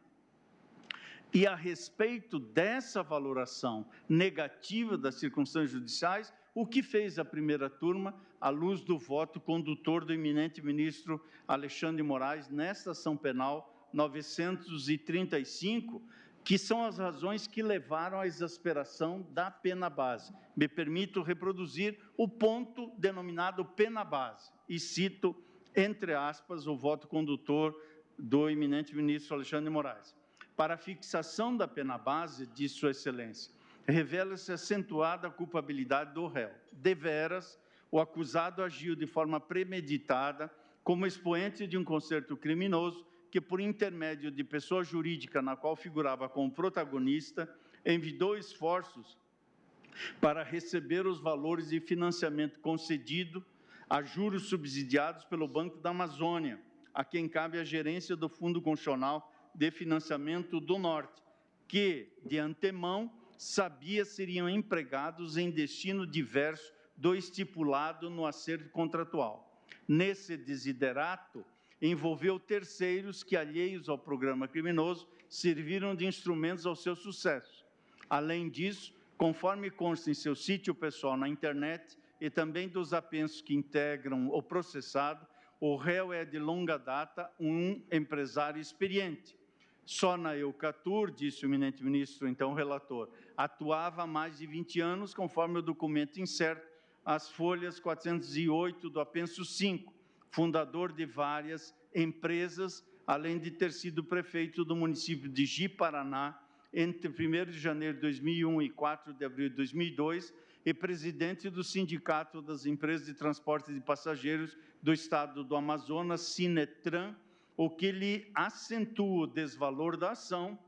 E a respeito dessa valoração negativa das circunstâncias judiciais, o que fez a primeira turma, à luz do voto condutor do eminente ministro Alexandre de Moraes, nesta ação penal 935, que são as razões que levaram à exasperação da pena base. Me permito reproduzir o ponto denominado pena base, e cito, entre aspas, o voto condutor do eminente ministro Alexandre de Moraes. Para a fixação da pena base, diz Sua Excelência, revela-se acentuada a culpabilidade do réu. Deveras, o acusado agiu de forma premeditada como expoente de um concerto criminoso que, por intermédio de pessoa jurídica na qual figurava como protagonista, envidou esforços para receber os valores de financiamento concedido a juros subsidiados pelo Banco da Amazônia, a quem cabe a gerência do Fundo Constitucional de Financiamento do Norte, que, de antemão, sabia seriam empregados em destino diverso do estipulado no acerto contratual. Nesse desiderato, envolveu terceiros que, alheios ao programa criminoso, serviram de instrumentos ao seu sucesso. Além disso, conforme consta em seu sítio pessoal na internet e também dos apensos que integram o processado, o réu é de longa data um empresário experiente. Só na Eucatur, disse o eminente ministro, então relator, atuava há mais de 20 anos, conforme o documento incerto, as folhas 408 do apenso 5, fundador de várias empresas, além de ter sido prefeito do município de Ji-Paraná entre 1º de janeiro de 2001 e 4 de abril de 2002 e presidente do Sindicato das Empresas de Transporte de Passageiros do Estado do Amazonas, Sinetran, o que lhe acentua o desvalor da ação,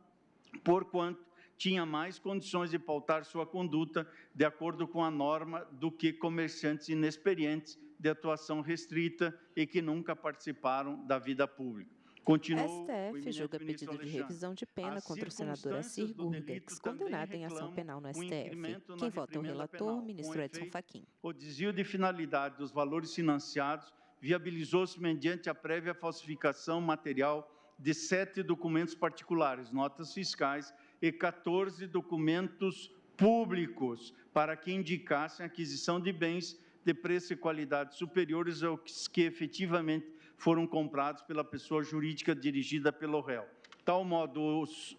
porquanto tinha mais condições de pautar sua conduta de acordo com a norma do que comerciantes inexperientes de atuação restrita e que nunca participaram da vida pública. Continuou STF julga pedido de revisão de pena contra o senador Assir Gurgeks, condenado em ação penal no STF. Quem vota é o relator, ministro Edson Fachin. O desvio de finalidade dos valores financiados viabilizou-se mediante a prévia falsificação material de 7 documentos particulares, notas fiscais, e 14 documentos públicos, para que indicassem a aquisição de bens de preço e qualidade superiores aos que efetivamente foram comprados pela pessoa jurídica dirigida pelo réu. Tal modus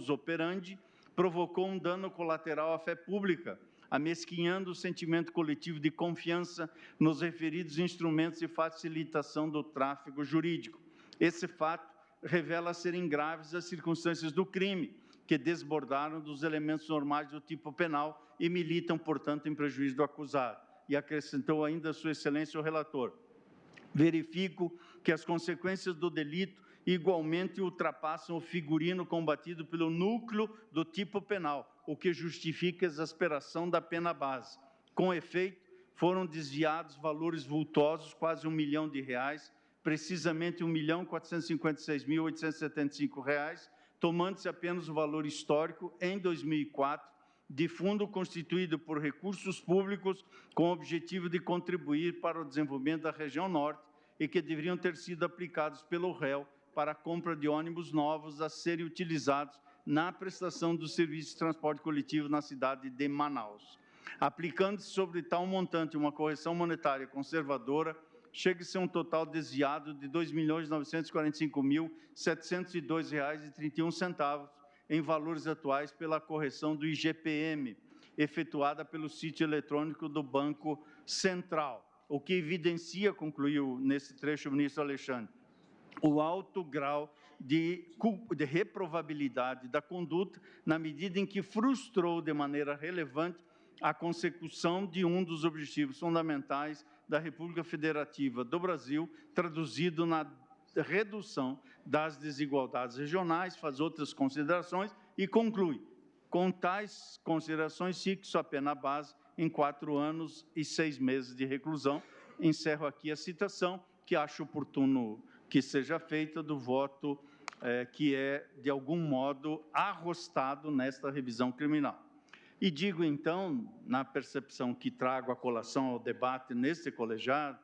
operandi provocou um dano colateral à fé pública, amesquinhando o sentimento coletivo de confiança nos referidos instrumentos de facilitação do tráfego jurídico. Esse fato revela serem graves as circunstâncias do crime, que desbordaram dos elementos normais do tipo penal e militam, portanto, em prejuízo do acusado. E acrescentou ainda Sua Excelência o relator: verifico que as consequências do delito igualmente ultrapassam o figurino combatido pelo núcleo do tipo penal, o que justifica a exasperação da pena base. Com efeito, foram desviados valores vultosos, quase R$1 milhão, precisamente R$1.456.875, tomando-se apenas o valor histórico, em 2004, de fundo constituído por recursos públicos com o objetivo de contribuir para o desenvolvimento da região norte e que deveriam ter sido aplicados pelo réu para a compra de ônibus novos a serem utilizados na prestação do serviço de transporte coletivo na cidade de Manaus. Aplicando-se sobre tal montante uma correção monetária conservadora, chega-se a um total desviado de R$ 2.945.702,31 em valores atuais pela correção do IGPM, efetuada pelo sítio eletrônico do Banco Central, o que evidencia, concluiu nesse trecho o ministro Alexandre, o alto grau de reprovabilidade da conduta, na medida em que frustrou de maneira relevante a consecução de um dos objetivos fundamentais da República Federativa do Brasil, traduzido na redução das desigualdades regionais, faz outras considerações e conclui: com tais considerações, fixo a pena base em 4 anos e 6 meses de reclusão. Encerro aqui a citação, que acho oportuno que seja feita, do voto que é, de algum modo, arrostado nesta revisão criminal. E digo, então, na percepção que trago à colação ao debate neste colegiado,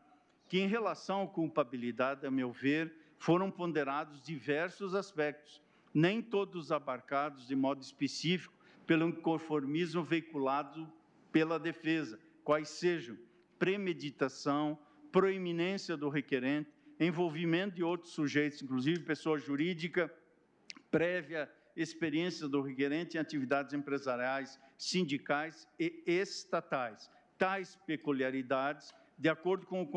que, em relação à culpabilidade, a meu ver, foram ponderados diversos aspectos, nem todos abarcados de modo específico pelo inconformismo veiculado pela defesa, quais sejam premeditação, proeminência do requerente, envolvimento de outros sujeitos, inclusive pessoa jurídica, prévia experiência do requerente em atividades empresariais, sindicais e estatais. Tais peculiaridades, de acordo com o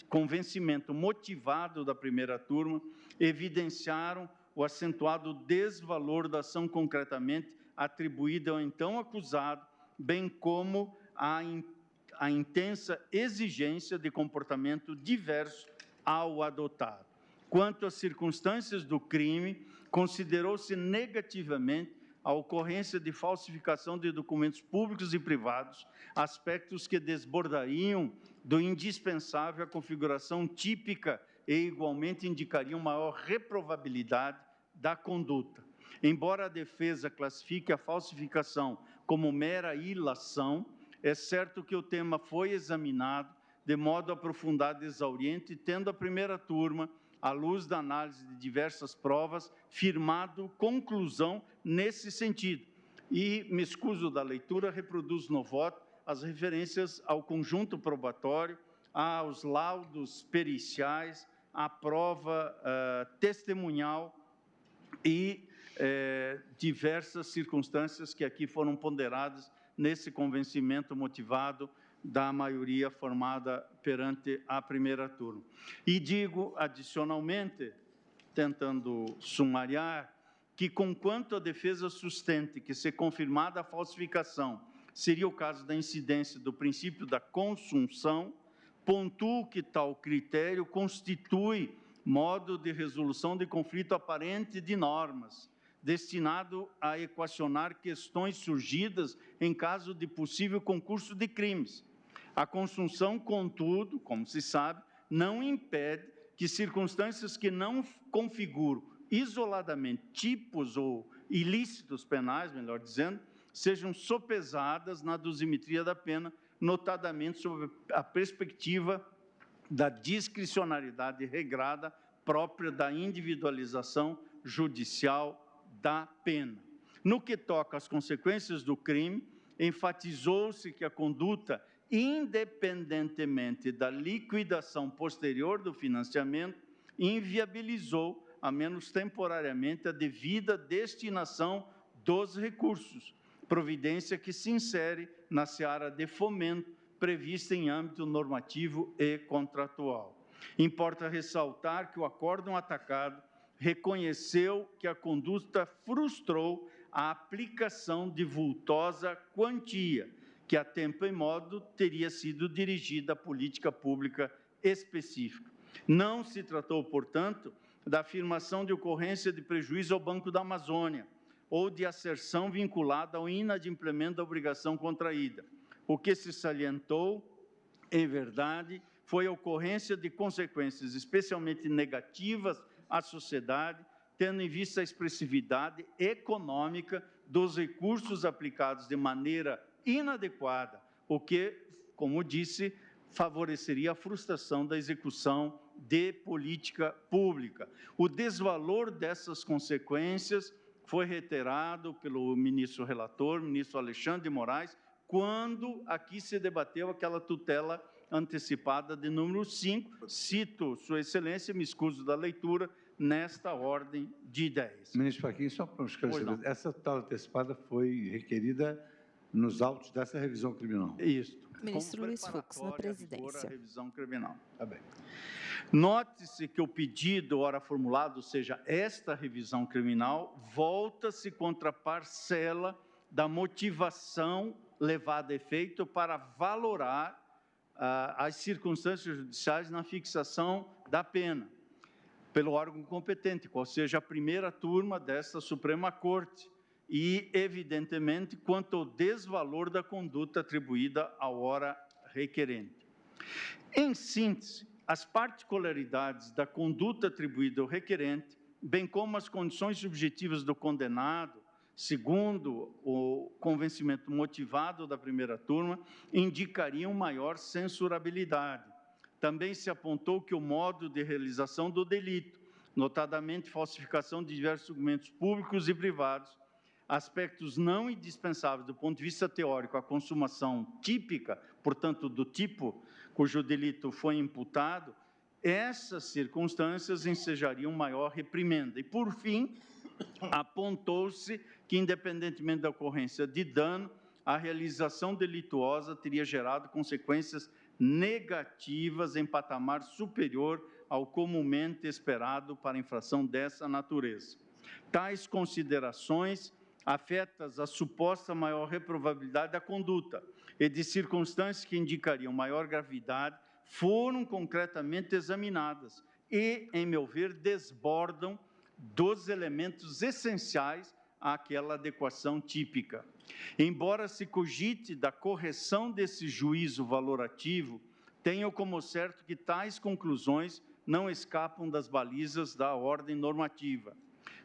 convencimento motivado da primeira turma, evidenciaram o acentuado desvalor da ação concretamente atribuída ao então acusado, bem como a intensa exigência de comportamento diverso ao adotado. Quanto às circunstâncias do crime, considerou-se negativamente a ocorrência de falsificação de documentos públicos e privados, aspectos que desbordariam do indispensável a configuração típica e igualmente indicariam maior reprovabilidade da conduta. Embora a defesa classifique a falsificação como mera ilação, é certo que o tema foi examinado de modo aprofundado e exauriente, tendo a primeira turma, à luz da análise de diversas provas, firmado conclusão nesse sentido. E me excuso da leitura, reproduzo no voto as referências ao conjunto probatório, aos laudos periciais, à prova testemunhal e diversas circunstâncias que aqui foram ponderadas nesse convencimento motivado da maioria formada perante a primeira turma. E digo, adicionalmente, tentando sumariar, que, conquanto a defesa sustente que, se confirmada a falsificação, seria o caso da incidência do princípio da consunção, pontuo que tal critério constitui modo de resolução de conflito aparente de normas, destinado a equacionar questões surgidas em caso de possível concurso de crimes. A consunção, contudo, como se sabe, não impede que circunstâncias que não configuram isoladamente tipos ou ilícitos penais, melhor dizendo, sejam sopesadas na dosimetria da pena, notadamente sob a perspectiva da discricionariedade regrada própria da individualização judicial da pena. No que toca às consequências do crime, enfatizou-se que a conduta, independentemente da liquidação posterior do financiamento, inviabilizou, a menos temporariamente, a devida destinação dos recursos, providência que se insere na seara de fomento prevista em âmbito normativo e contratual. Importa ressaltar que o acórdão atacado reconheceu que a conduta frustrou a aplicação de vultosa quantia, que a tempo e modo teria sido dirigida à política pública específica. Não se tratou, portanto, da afirmação de ocorrência de prejuízo ao Banco da Amazônia ou de asserção vinculada ao inadimplemento da obrigação contraída. O que se salientou, em verdade, foi a ocorrência de consequências especialmente negativas à sociedade, tendo em vista a expressividade econômica dos recursos aplicados de maneira inadequada, o que, como disse, favoreceria a frustração da execução de política pública. O desvalor dessas consequências foi reiterado pelo ministro relator, ministro Alexandre de Moraes, quando aqui se debateu aquela tutela antecipada de número 5, cito Sua Excelência, me excuso da leitura, nesta ordem de ideias. Ministro Fachin, só para um esclarecimento, essa tutela antecipada foi requerida nos autos dessa revisão criminal? Isso. Ministro Luiz Fux, na presidência. A revisão criminal. Tá bem. Note-se que o pedido, ora formulado, ou seja, esta revisão criminal, volta-se contra a parcela da motivação levada a efeito para valorar as circunstâncias judiciais na fixação da pena, pelo órgão competente, qual seja a primeira turma desta Suprema Corte, e, evidentemente, quanto ao desvalor da conduta atribuída ao ora requerente. Em síntese, as particularidades da conduta atribuída ao requerente, bem como as condições subjetivas do condenado, segundo o convencimento motivado da primeira turma, indicariam maior censurabilidade. Também se apontou que o modo de realização do delito, notadamente falsificação de diversos documentos públicos e privados, aspectos não indispensáveis do ponto de vista teórico à consumação típica, portanto, do tipo cujo delito foi imputado, essas circunstâncias ensejariam maior reprimenda. E, por fim, apontou-se que, independentemente da ocorrência de dano, a realização delituosa teria gerado consequências negativas em patamar superior ao comumente esperado para infração dessa natureza. Tais considerações, afetas à suposta maior reprovabilidade da conduta e de circunstâncias que indicariam maior gravidade, foram concretamente examinadas e, em meu ver, desbordam dos elementos essenciais àquela adequação típica. Embora se cogite da correção desse juízo valorativo, tenho como certo que tais conclusões não escapam das balizas da ordem normativa.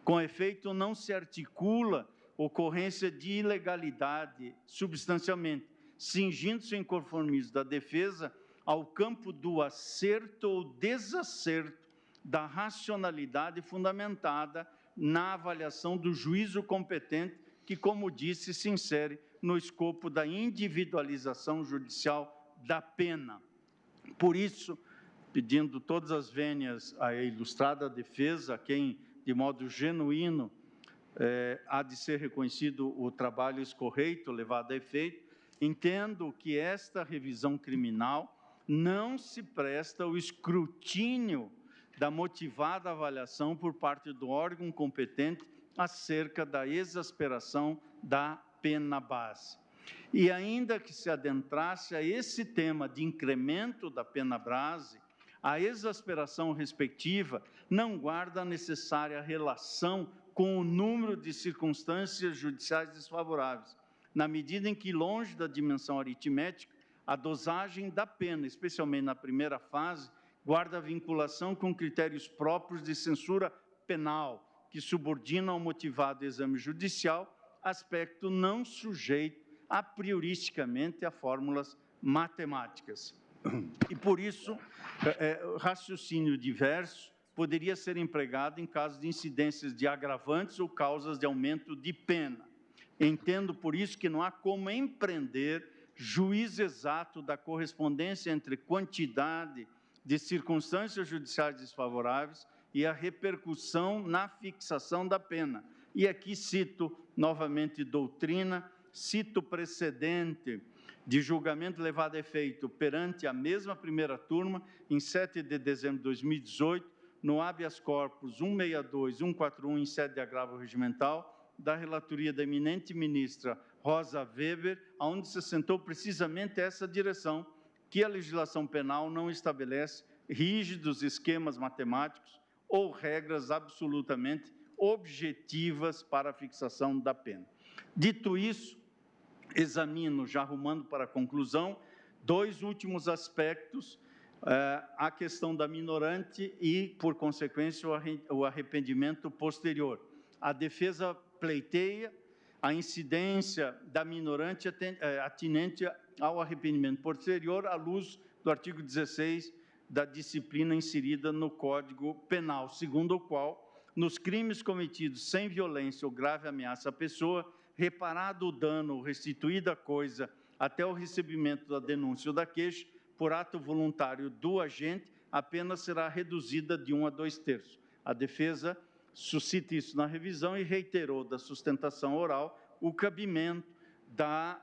Com efeito, não se articula ocorrência de ilegalidade substancialmente, cingindo-se o inconformismo da defesa ao campo do acerto ou desacerto da racionalidade fundamentada na avaliação do juízo competente, que, como disse, se insere no escopo da individualização judicial da pena. Por isso, pedindo todas as vênias à ilustrada defesa, a quem, de modo genuíno, há de ser reconhecido o trabalho escorreito levado a efeito, entendo que esta revisão criminal não se presta ao escrutínio da motivada avaliação por parte do órgão competente acerca da exasperação da pena base. E ainda que se adentrasse a esse tema de incremento da pena base, a exasperação respectiva não guarda a necessária relação com o número de circunstâncias judiciais desfavoráveis, na medida em que, longe da dimensão aritmética, a dosagem da pena, especialmente na primeira fase, guarda vinculação com critérios próprios de censura penal, que subordinam ao motivado exame judicial, aspecto não sujeito a prioristicamente a fórmulas matemáticas. E, por isso, raciocínio diverso poderia ser empregado em caso de incidências de agravantes ou causas de aumento de pena. Entendo, por isso, que não há como empreender juízo exato da correspondência entre quantidade de circunstâncias judiciais desfavoráveis e a repercussão na fixação da pena. E aqui cito novamente doutrina, cito precedente de julgamento levado a efeito perante a mesma primeira turma, em 7 de dezembro de 2018, no habeas corpus 162, 141, em sede de agravo regimental, da relatoria da eminente ministra Rosa Weber, onde se assentou precisamente essa direção, que a legislação penal não estabelece rígidos esquemas matemáticos ou regras absolutamente objetivas para a fixação da pena. Dito isso, examino, já arrumando para a conclusão, dois últimos aspectos, a questão da minorante e, por consequência, o arrependimento posterior. A defesa pleiteia a incidência da minorante atinente ao arrependimento posterior, à luz do artigo 16 da disciplina inserida no Código Penal, segundo o qual, nos crimes cometidos sem violência ou grave ameaça à pessoa, reparado o dano ou restituída a coisa até o recebimento da denúncia ou da queixa, por ato voluntário do agente, a pena será reduzida de 1 a 2/3. A defesa suscita isso na revisão e reiterou da sustentação oral o cabimento da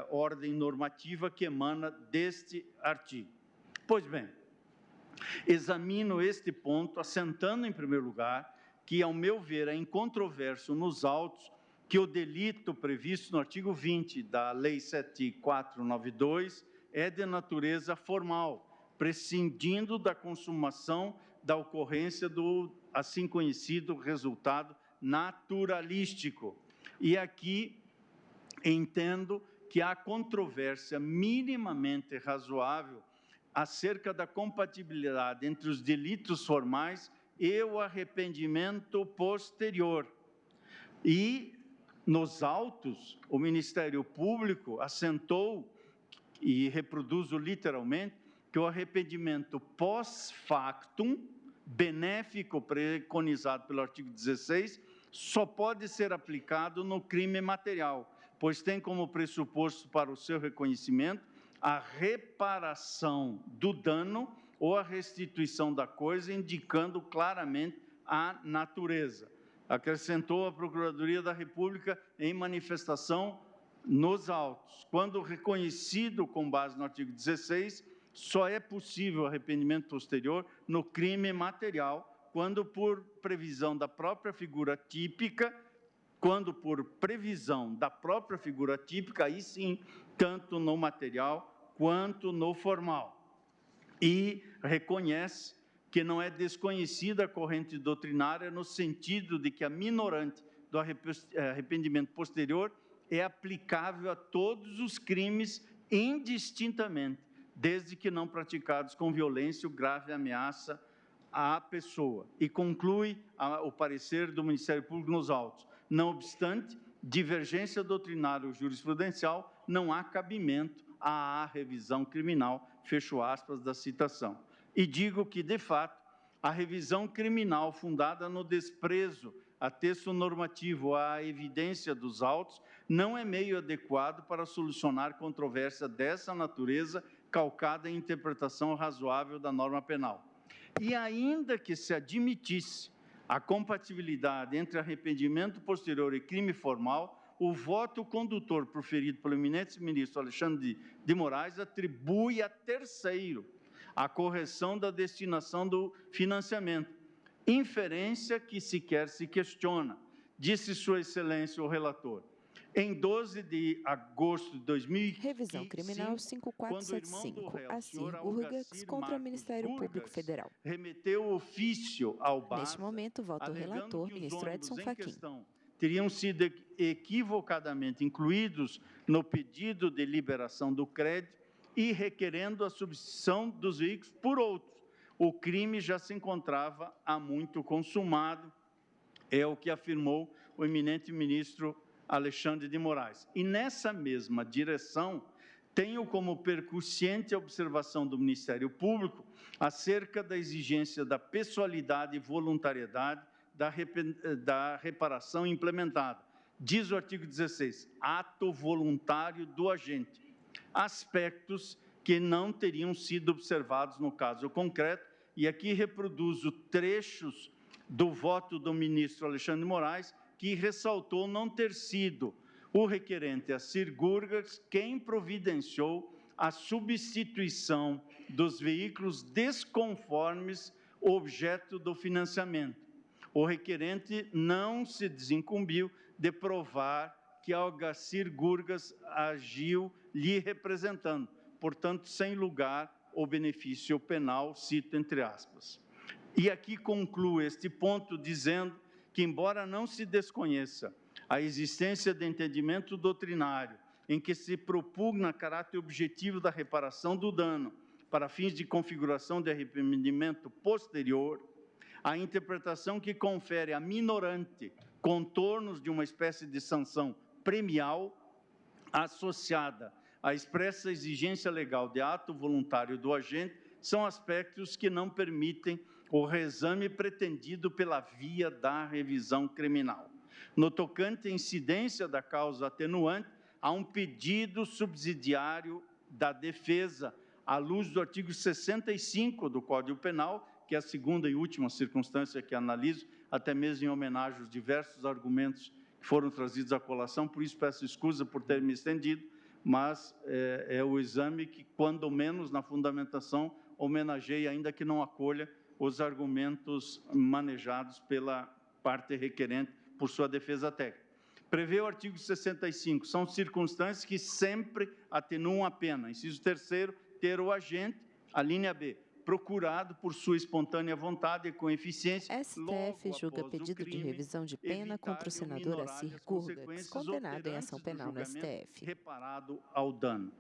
ordem normativa que emana deste artigo. Pois bem, examino este ponto, assentando, em primeiro lugar, que, ao meu ver, é incontroverso nos autos que o delito previsto no artigo 20 da Lei 7492 é de natureza formal, prescindindo da consumação da ocorrência do assim conhecido resultado naturalístico. E aqui entendo que há controvérsia minimamente razoável acerca da compatibilidade entre os delitos formais e o arrependimento posterior. E, nos autos, o Ministério Público assentou, e reproduzo literalmente, que o arrependimento pós-factum, benéfico preconizado pelo artigo 16, só pode ser aplicado no crime material, pois tem como pressuposto para o seu reconhecimento a reparação do dano ou a restituição da coisa, indicando claramente a natureza. Acrescentou a Procuradoria da República em manifestação nos autos. Quando reconhecido com base no artigo 16, só é possível arrependimento posterior no crime material, quando por previsão da própria figura típica, aí sim, tanto no material quanto no formal. E reconhece que não é desconhecida a corrente doutrinária no sentido de que a minorante do arrependimento posterior é aplicável a todos os crimes indistintamente, desde que não praticados com violência ou grave ameaça à pessoa. E conclui o parecer do Ministério Público nos autos. Não obstante, divergência doutrinária ou jurisprudencial, não há cabimento à revisão criminal, fecho aspas da citação. E digo que, de fato, a revisão criminal fundada no desprezo a texto normativo à evidência dos autos não é meio adequado para solucionar controvérsia dessa natureza calcada em interpretação razoável da norma penal. E ainda que se admitisse a compatibilidade entre arrependimento posterior e crime formal, o voto condutor proferido pelo eminente ministro Alexandre de Moraes atribui a terceiro a correção da destinação do financiamento, inferência que sequer se questiona, disse Sua Excelência o relator. Em 12 de agosto de 2015, Revisão Criminal 5475, Assir Gurgax contra o Ministério Público Federal. Remeteu o ofício ao BASA. Neste momento, vota o relator, ministro Edson Fachin. Teriam sido equivocadamente incluídos no pedido de liberação do crédito e requerendo a substituição dos veículos por outros. O crime já se encontrava há muito consumado, é o que afirmou o eminente ministro Alexandre de Moraes. E nessa mesma direção, tenho como percussiente a observação do Ministério Público acerca da exigência da pessoalidade e voluntariedade da reparação implementada. Diz o artigo 16, ato voluntário do agente. Aspectos que não teriam sido observados no caso concreto, e aqui reproduzo trechos do voto do ministro Alexandre de Moraes, que ressaltou não ter sido o requerente Assir Gurgax quem providenciou a substituição dos veículos desconformes objeto do financiamento. O requerente não se desincumbiu de provar que Assir Gurgax agiu lhe representando, portanto, sem lugar ao benefício penal, cito entre aspas. E aqui concluo este ponto dizendo que, embora não se desconheça a existência de entendimento doutrinário em que se propugna caráter objetivo da reparação do dano para fins de configuração de arrependimento posterior, a interpretação que confere a minorante contornos de uma espécie de sanção premial associada à expressa exigência legal de ato voluntário do agente são aspectos que não permitem o reexame pretendido pela via da revisão criminal. No tocante à incidência da causa atenuante, há um pedido subsidiário da defesa, à luz do artigo 65 do Código Penal, que é a segunda e última circunstância que analiso, até mesmo em homenagem aos diversos argumentos que foram trazidos à colação, por isso peço escusa por ter me estendido, mas é o exame que, quando menos na fundamentação, homenageia, ainda que não acolha, os argumentos manejados pela parte requerente por sua defesa técnica. Prevê o artigo 65, são circunstâncias que sempre atenuam a pena. Inciso 3º, ter o agente, a linha B, procurado por sua espontânea vontade e com eficiência. STF julga pedido de revisão de pena contra o senador Assir Gurgax, condenado em ação penal no STF. Reparado ao dano.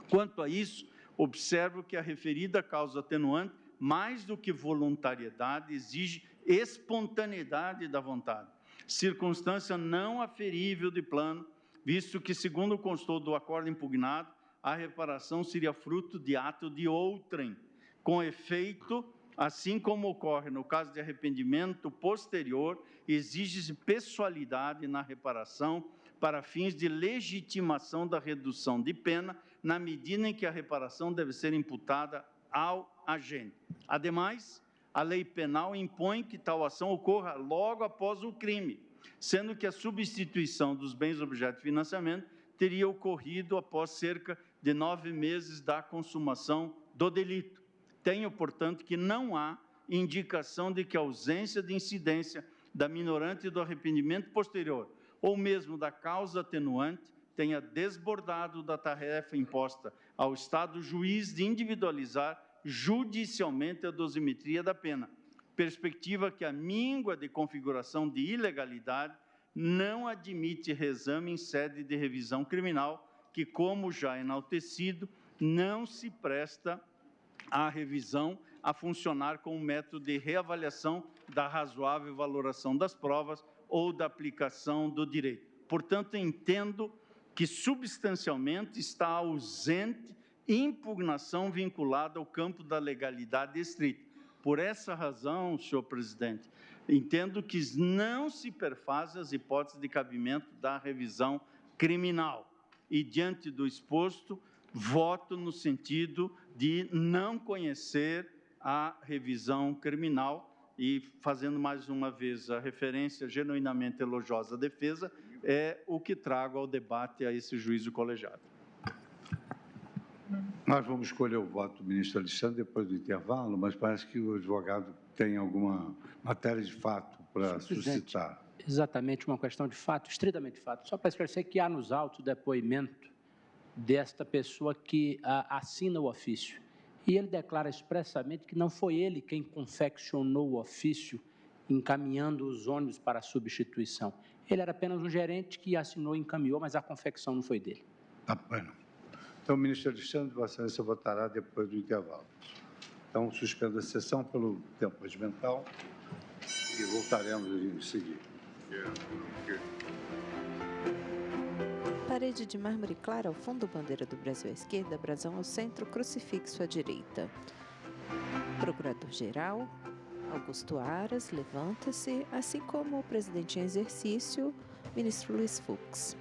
Quanto a isso, observo que a referida causa atenuante, mais do que voluntariedade, exige espontaneidade da vontade, circunstância não aferível de plano, visto que, segundo constou do acordo impugnado, a reparação seria fruto de ato de outrem, com efeito, assim como ocorre no caso de arrependimento posterior, exige-se pessoalidade na reparação para fins de legitimação da redução de pena, na medida em que a reparação deve ser imputada ao agente. Ademais, a lei penal impõe que tal ação ocorra logo após o crime, sendo que a substituição dos bens objeto de financiamento teria ocorrido após cerca de 9 meses da consumação do delito. Tenho, portanto, que não há indicação de que a ausência de incidência da minorante do arrependimento posterior, ou mesmo da causa atenuante, tenha desbordado da tarefa imposta ao Estado juiz de individualizar judicialmente a dosimetria da pena, perspectiva que a míngua de configuração de ilegalidade não admite reexame em sede de revisão criminal, que, como já enaltecido, não se presta à revisão a funcionar como método de reavaliação da razoável valoração das provas ou da aplicação do direito. Portanto, entendo que substancialmente está ausente impugnação vinculada ao campo da legalidade estrita. Por essa razão, senhor presidente, entendo que não se perfazem as hipóteses de cabimento da revisão criminal. E, diante do exposto, voto no sentido de não conhecer a revisão criminal e, fazendo mais uma vez a referência genuinamente elogiosa à defesa, é o que trago ao debate a esse juízo colegiado. Nós vamos escolher o voto do ministro Alexandre depois do intervalo, mas parece que o advogado tem alguma matéria de fato para suscitar. Exatamente, uma questão de fato, estritamente de fato. Só para esclarecer que há nos autos o depoimento desta pessoa que assina o ofício. E ele declara expressamente que não foi ele quem confeccionou o ofício encaminhando os ônibus para a substituição. Ele era apenas um gerente que assinou e encaminhou, mas a confecção não foi dele. Tá bom. Então, ministro Alexandre, Vossa Excelência votará depois do intervalo. Então, suspendo a sessão pelo tempo regimental e voltaremos em seguida. Parede de mármore clara ao fundo, bandeira do Brasil à esquerda, brasão ao centro, crucifixo à direita. Procurador-Geral Augusto Aras levanta-se, assim como o presidente em exercício, ministro Luiz Fux.